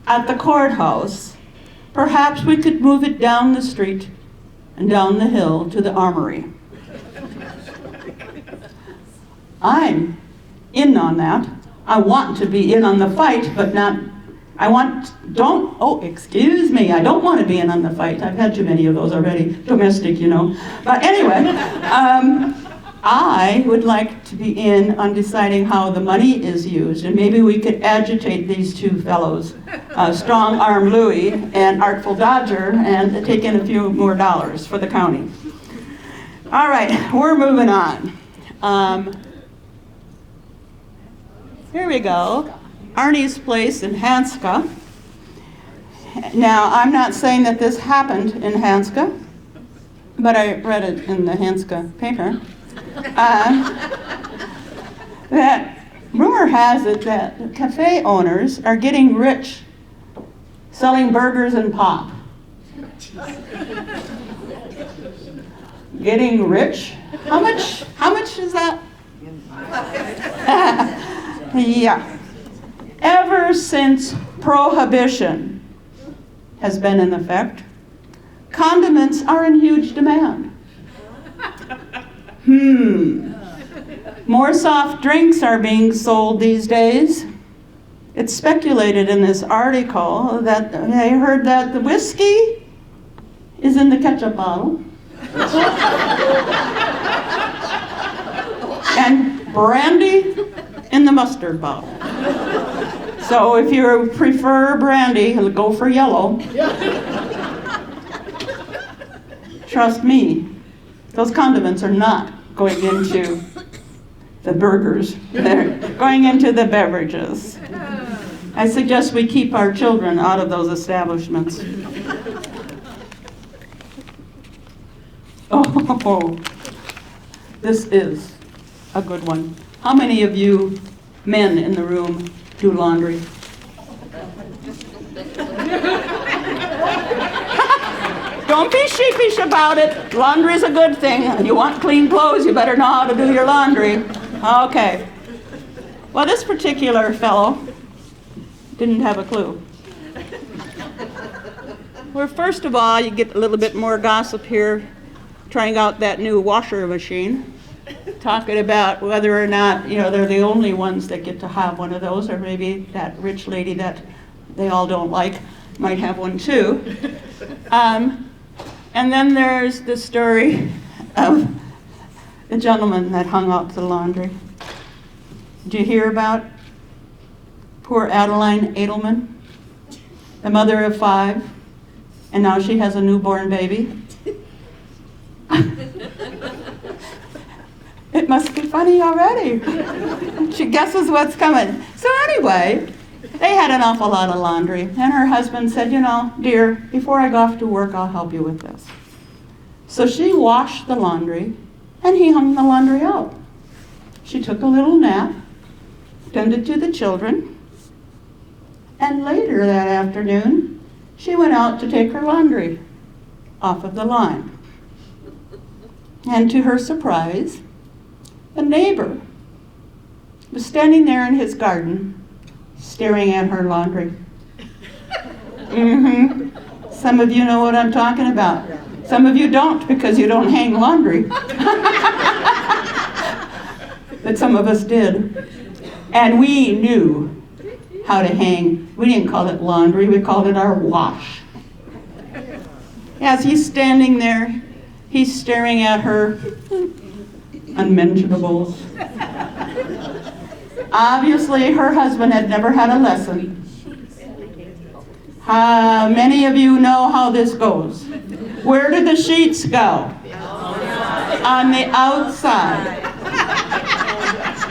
at the courthouse, perhaps we could move it down the street and down the hill to the armory. I'm in on that. I want to be in on the fight, but not, I don't want to be in on the fight. I've had too many of those already, domestic, you know. But anyway, I would like to be in on deciding how the money is used, and maybe we could agitate these two fellows, Strong Arm Louie and Artful Dodger, and take in a few more dollars for the county. All right, we're moving on. Here we go. Arnie's place in Hanska. Now, I'm not saying that this happened in Hanska, but I read it in the Hanska paper. That rumor has it that the cafe owners are getting rich selling burgers and pop. Getting rich? How much is that? Yeah. Ever since Prohibition has been in effect, condiments are in huge demand. More soft drinks are being sold these days. It's speculated in this article that they heard that the whiskey is in the ketchup bottle and brandy in the mustard bottle. So if you prefer brandy, go for yellow. Trust me, those condiments are not going into the burgers. They're going into the beverages. I suggest we keep our children out of those establishments. Oh, this is a good one. How many of you men in the room do laundry? Don't be sheepish about it. Laundry's a good thing. You want clean clothes, you better know how to do your laundry. Okay. Well, this particular fellow didn't have a clue. Well, first of all, you get a little bit more gossip here, trying out that new washer machine, talking about whether or not, they're the only ones that get to have one of those, or maybe that rich lady that they all don't like might have one too. And then there's the story of the gentleman that hung out the laundry. Did you hear about poor Adeline Edelman, the mother of 5, and now she has a newborn baby? It must be funny already. She guesses what's coming. So anyway, they had an awful lot of laundry, and her husband said, dear, before I go off to work, I'll help you with this. So she washed the laundry, and he hung the laundry out. She took a little nap, tended to the children, and later that afternoon, she went out to take her laundry off of the line. And to her surprise, a neighbor was standing there in his garden, staring at her laundry. Some of you know what I'm talking about. Some of you don't, because you don't hang laundry. But some of us did. And we knew how to hang. We didn't call it laundry, we called it our wash. As he's standing there, he's staring at her unmentionables. Obviously, her husband had never had a lesson. Many of you know how this goes. Where do the sheets go? On the outside.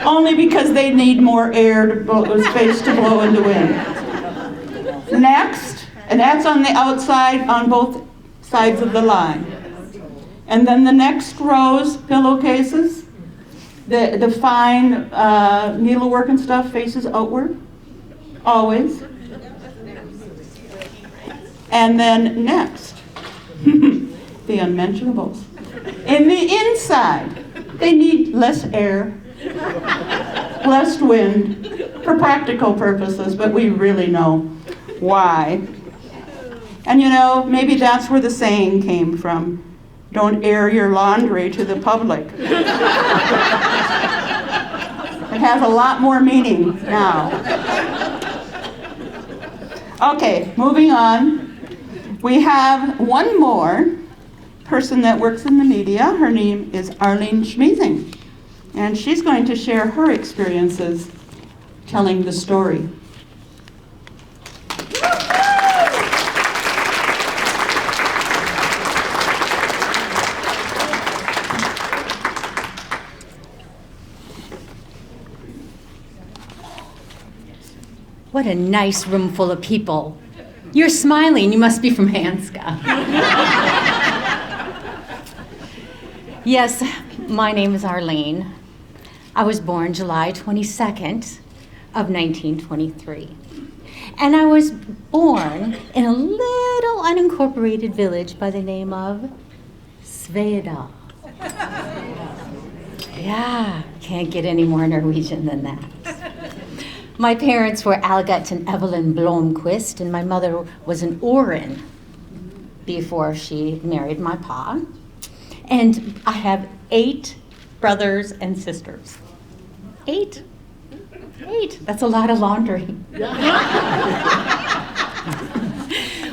Only because they need more air to blow, space to blow in the wind. Next, and that's on the outside on both sides of the line. And then the next rows, pillowcases, the fine needlework and stuff faces outward, always. And then next, the unmentionables. In the inside, they need less air, less wind, for practical purposes, but we really know why. And maybe that's where the saying came from. Don't air your laundry to the public. It has a lot more meaning now. Okay, moving on. We have one more person that works in the media. Her name is Arline Schmiesing. And she's going to share her experiences telling the story. what a nice room full of people. You're smiling, you must be from Hanska. Yes, my name is Arline. I was born July 22nd of 1923. And I was born in a little unincorporated village by the name of Sveda. Yeah, can't get any more Norwegian than that. My parents were Algot and Evelyn Blomqvist, and my mother was an Oren before she married my pa. And I have 8 brothers and sisters. 8. That's a lot of laundry.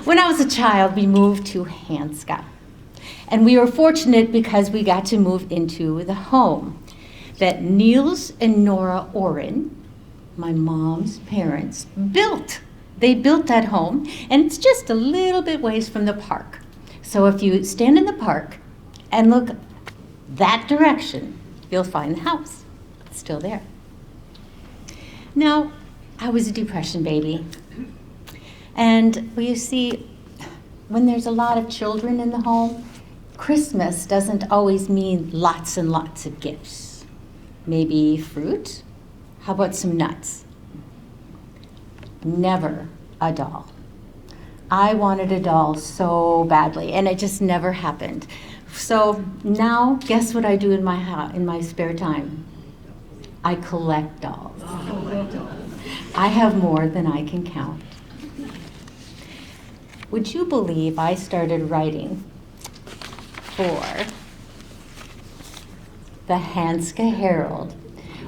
When I was a child, we moved to Hanska. And we were fortunate because we got to move into the home that Niels and Nora Oren, my mom's parents, built. They built that home, and it's just a little bit ways from the park. So if you stand in the park and look that direction, you'll find the house. It's still there. Now, I was a Depression baby. And well, you see, when there's a lot of children in the home, Christmas doesn't always mean lots and lots of gifts. Maybe fruit? How about some nuts? Never a doll. I wanted a doll so badly, and it just never happened. So now, guess what I do in my spare time? I collect dolls. I have more than I can count. Would you believe I started writing for the Hanska Herald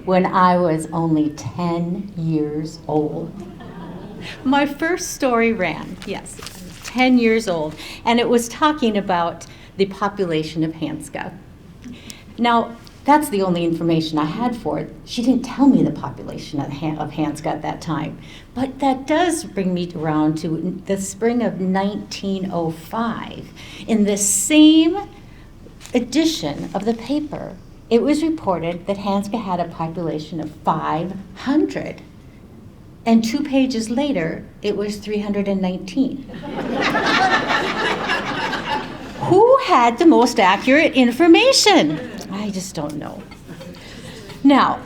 when I was only 10 years old? My first story ran, yes, I was 10 years old, and it was talking about the population of Hanska. Now, that's the only information I had for it. She didn't tell me the population of Hanska at that time. But that does bring me around to the spring of 1905. In the same edition of the paper, it was reported that Hanska had a population of 500. And 2 pages later, it was 319. Who had the most accurate information? I just don't know. Now,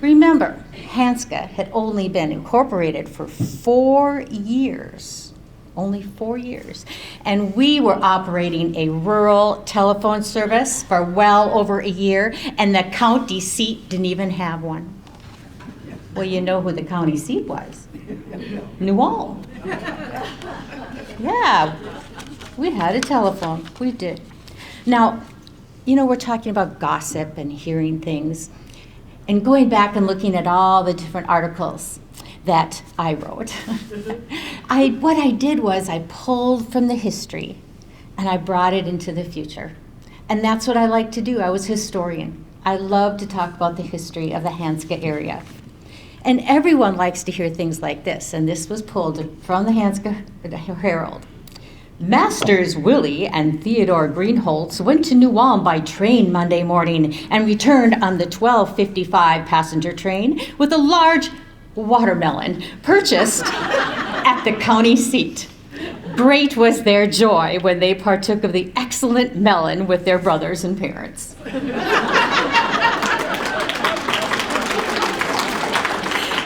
remember, Hanska had only been incorporated for 4 years, only 4 years. And we were operating a rural telephone service for well over a year, and the county seat didn't even have one. Well, you know who the county seat was? New Ulm. Yeah, we had a telephone, we did. Now, you know, we're talking about gossip and hearing things, and going back and looking at all the different articles that I wrote. What I did was I pulled from the history and I brought it into the future. And that's what I like to do. I was a historian. I love to talk about the history of the Hanska area. And everyone likes to hear things like this, and this was pulled from the Hanska Herald. Masters Willie and Theodore Greenholtz went to New Ulm by train Monday morning and returned on the 12:55 passenger train with a large watermelon purchased at the county seat. Great was their joy when they partook of the excellent melon with their brothers and parents.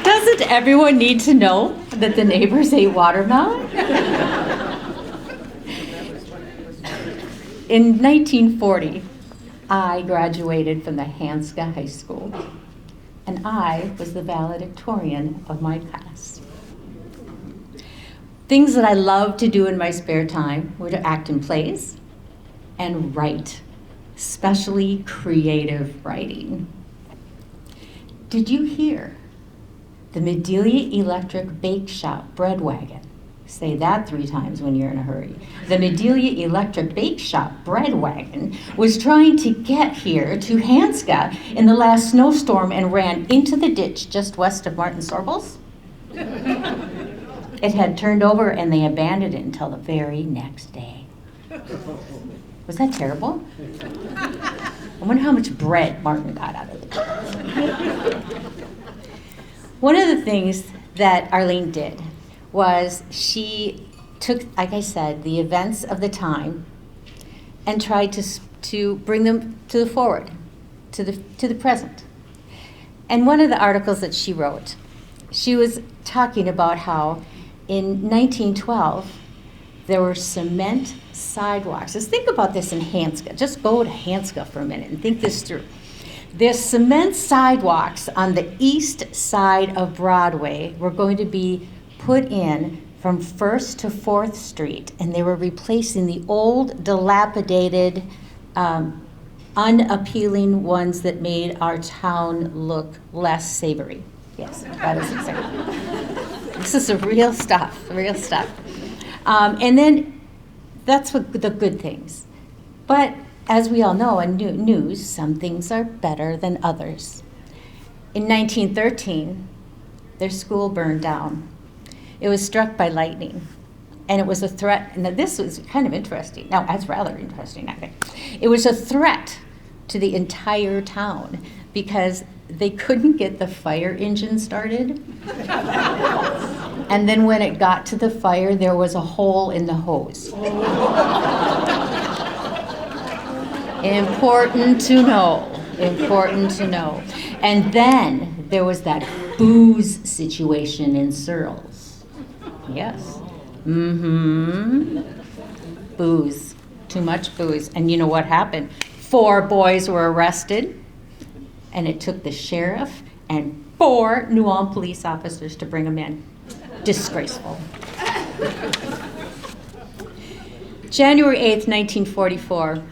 Doesn't everyone need to know that the neighbors ate watermelon? In 1940, I graduated from the Hanska High School, and I was the valedictorian of my class. Things that I loved to do in my spare time were to act in plays and write, especially creative writing. Did you hear the Medelia Electric Bake Shop bread wagon? Say that 3 times when you're in a hurry. The Medelia Electric Bake Shop bread wagon was trying to get here to Hanska in the last snowstorm and ran into the ditch just west of Martin Sorbel's. It had turned over and they abandoned it until the very next day. Was that terrible? I wonder how much bread Martin got out of it. One of the things that Arline did was she took, like I said, the events of the time and tried to bring them to the forward, to the present. And one of the articles that she wrote, she was talking about how in 1912 there were cement sidewalks. Just think about this in Hanska. Just go to Hanska for a minute and think this through. There's cement sidewalks on the east side of Broadway were going to be put in from 1st to 4th Street, and they were replacing the old, dilapidated, unappealing ones that made our town look less savory. Yes, that is exactly. This is the real stuff, real stuff. And then that's what the good things. But as we all know in news, some things are better than others. In 1913, their school burned down. It was struck by lightning, and it was a threat. And this was kind of interesting. Now, that's rather interesting, I think. It was a threat to the entire town because they couldn't get the fire engine started. And then when it got to the fire, there was a hole in the hose. Important to know, important to know. And then there was that booze situation in Searles. Yes. Booze, too much booze. And you know what happened? 4 boys were arrested, and it took the sheriff and 4 New Ulm police officers to bring them in. Disgraceful. January 8th, 1944,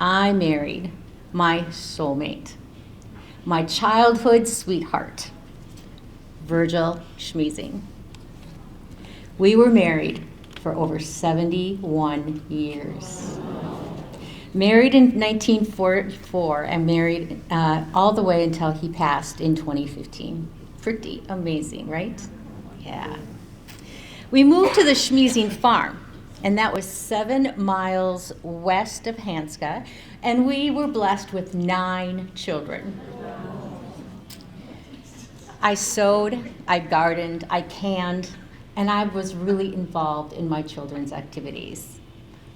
I married my soulmate, my childhood sweetheart, Virgil Schmiesing. We were married for over 71 years. Married in 1944 and married all the way until he passed in 2015. Pretty amazing, right? Yeah. We moved to the Schmiesing farm, and that was 7 miles west of Hanska, and we were blessed with 9 children. I sewed, I gardened, I canned, and I was really involved in my children's activities.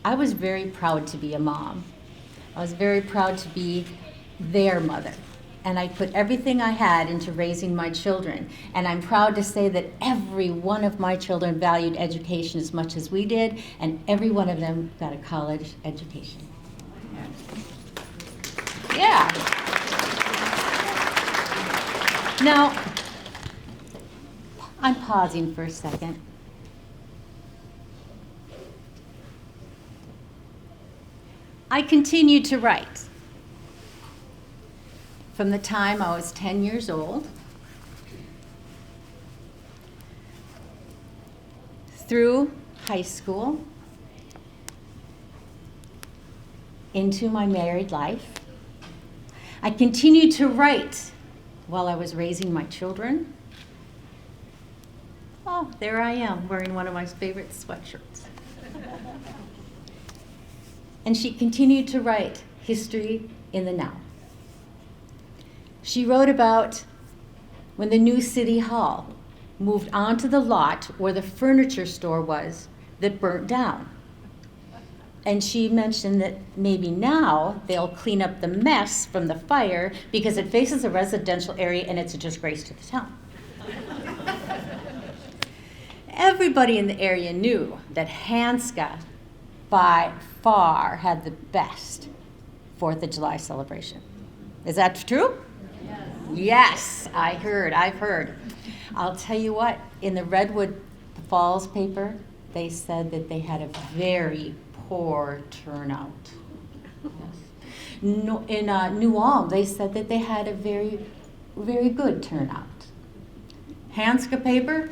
I was very proud to be a mom. I was very proud to be their mother. And I put everything I had into raising my children. And I'm proud to say that every one of my children valued education as much as we did, and every one of them got a college education. Yeah. Now, I'm pausing for a second. I continued to write from the time I was 10 years old through high school, into my married life. I continued to write while I was raising my children. Oh, there I am, wearing one of my favorite sweatshirts. And she continued to write history in the now. She wrote about when the new city hall moved onto the lot where the furniture store was that burnt down. And she mentioned that maybe now they'll clean up the mess from the fire because it faces a residential area and it's a disgrace to the town. Everybody in the area knew that Hanska by far had the best 4th of July celebration. Is that true? Yes, I've heard. I'll tell you what, in the Redwood Falls paper, they said that they had a very poor turnout. No, in New Ulm, they said that they had a very, very good turnout. Hanska paper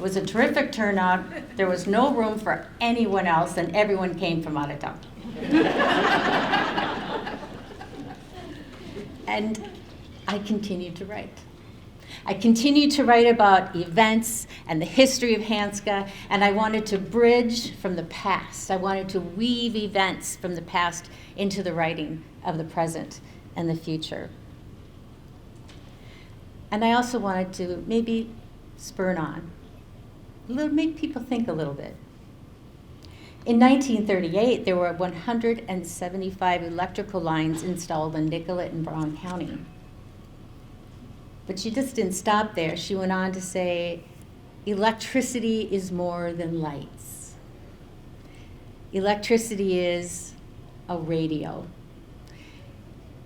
was a terrific turnout. There was no room for anyone else, and everyone came from out of town. And I continued to write. I continued to write about events and the history of Hanska, and I wanted to bridge from the past. I wanted to weave events from the past into the writing of the present and the future. And I also wanted to maybe spurn on. Make people think a little bit. In 1938, there were 175 electrical lines installed in Nicollet and Brown County. But she just didn't stop there. She went on to say, electricity is more than lights. Electricity is a radio.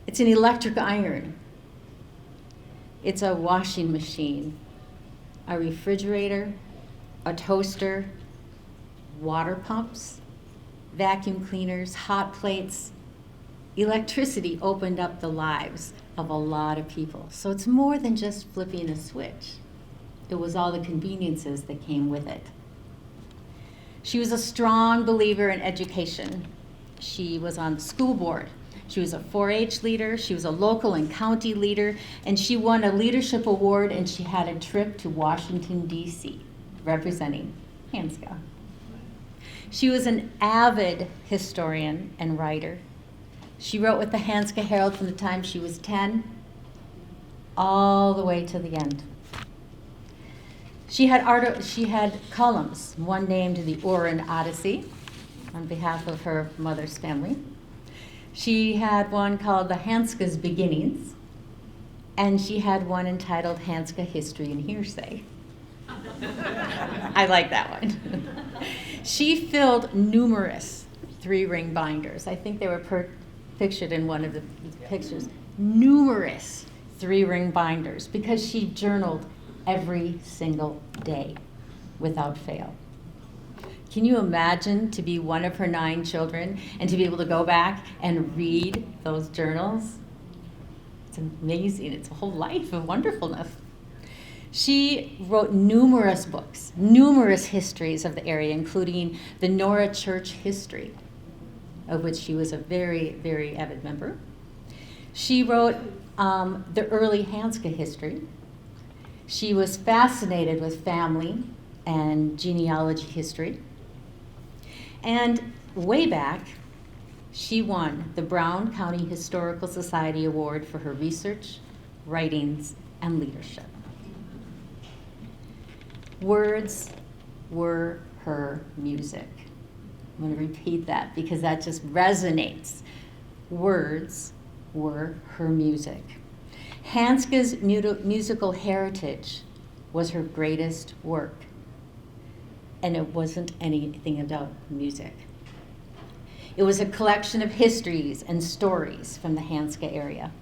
It's an electric iron. It's a washing machine, a refrigerator, a toaster, water pumps, vacuum cleaners, hot plates. Electricity opened up the lives of a lot of people. So it's more than just flipping a switch. It was all the conveniences that came with it. She was a strong believer in education. She was on the school board. She was a 4-H leader. She was a local and county leader. And she won a leadership award, and she had a trip to Washington, D.C., representing Hanska. She was an avid historian and writer. She wrote with the Hanska Herald from the time she was 10 all the way to the end. She had columns, one named the Orrin Odyssey on behalf of her mother's family. She had one called The Hanska's Beginnings, and she had one entitled Hanska History and Hearsay. I like that one. She filled numerous 3-ring binders. I think they were pictured in one of the pictures. Numerous 3-ring binders, because she journaled every single day without fail. Can you imagine to be one of her 9 children and to be able to go back and read those journals? It's amazing. It's a whole life of wonderfulness. She wrote numerous books, numerous histories of the area, including the Nora Church History, of which she was a very, very avid member. She wrote the early Hanska history. She was fascinated with family and genealogy history. And way back, she won the Brown County Historical Society Award for her research, writings, and leadership. Words were her music. I'm going to repeat that because that just resonates. Words were her music. Hanska's musical heritage was her greatest work, and it wasn't anything about music. It was a collection of histories and stories from the Hanska area.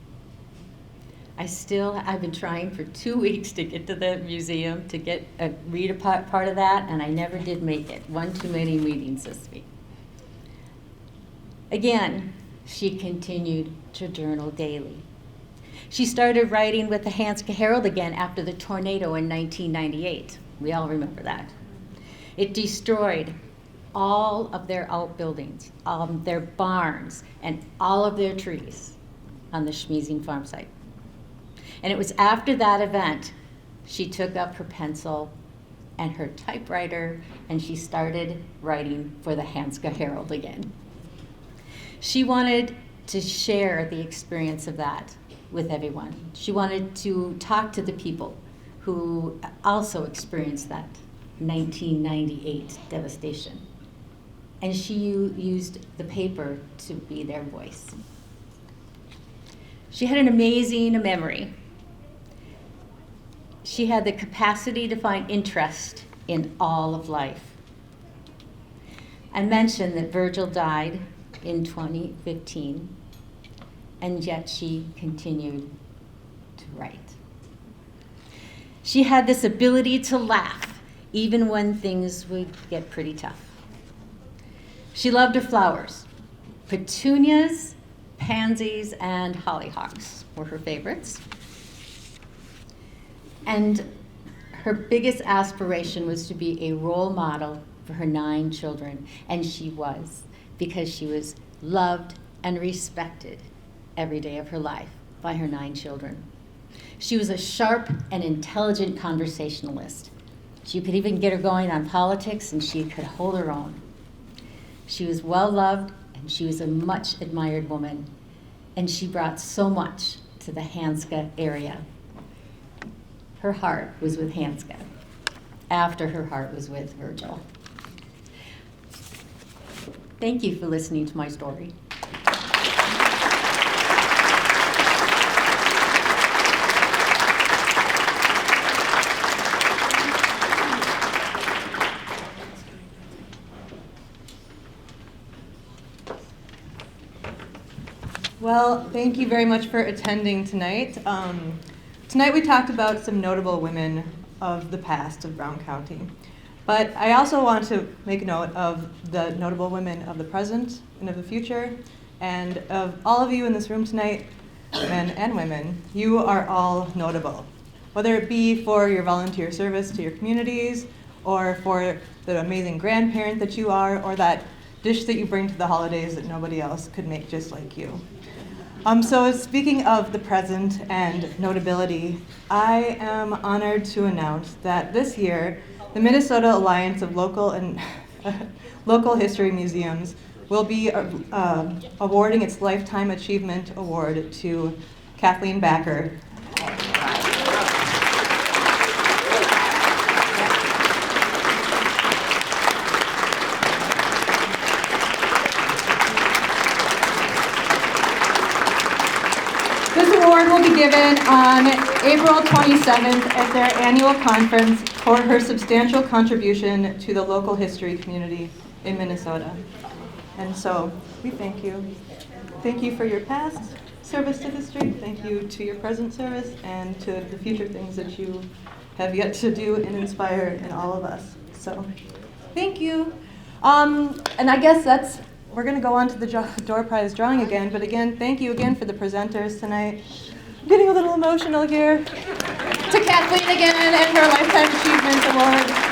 I've been trying for 2 weeks to get to the museum to read a part of that, and I never did make it. One too many meetings this week. Again, she continued to journal daily. She started writing with the Hanska Herald again after the tornado in 1998. We all remember that. It destroyed all of their outbuildings, their barns, and all of their trees on the Schmiesing farm site. And it was after that event she took up her pencil and her typewriter, and she started writing for the Hanska Herald again. She wanted to share the experience of that with everyone. She wanted to talk to the people who also experienced that 1998 devastation. And she used the paper to be their voice. She had an amazing memory. She had the capacity to find interest in all of life. I mentioned that Virgil died in 2015, and yet she continued to write. She had this ability to laugh even when things would get pretty tough. She loved her flowers. Petunias, pansies, and hollyhocks were her favorites. And her biggest aspiration was to be a role model for her 9 children, and she was, because she was loved and respected every day of her life by her 9 children. She was a sharp and intelligent conversationalist. You could even get her going on politics, and she could hold her own. She was well loved, and she was a much admired woman, and she brought so much to the Hanska area. Her heart was with Hanska. after her heart was with Virgil. Thank you for listening to my story. Well, thank you very much for attending tonight. Tonight we talked about some notable women of the past of Brown County. But I also want to make note of the notable women of the present and of the future, and of all of you in this room tonight, men and women. You are all notable, whether it be for your volunteer service to your communities, or for the amazing grandparent that you are, or that dish that you bring to the holidays that nobody else could make just like you. So speaking of the present and notability, I am honored to announce that this year, the Minnesota Alliance of Local and Local History Museums will be awarding its Lifetime Achievement Award to Kathleen Backer. This award will be given on April 27th at their annual conference for her substantial contribution to the local history community in Minnesota. And so we thank you. Thank you for your past service to history. Thank you to your present service and to the future things that you have yet to do and inspire in all of us. So thank you. And I guess we're going to go on to the door prize drawing again, but again, thank you again for the presenters tonight. I'm getting a little emotional here. To Kathleen again and her Lifetime Achievement Award.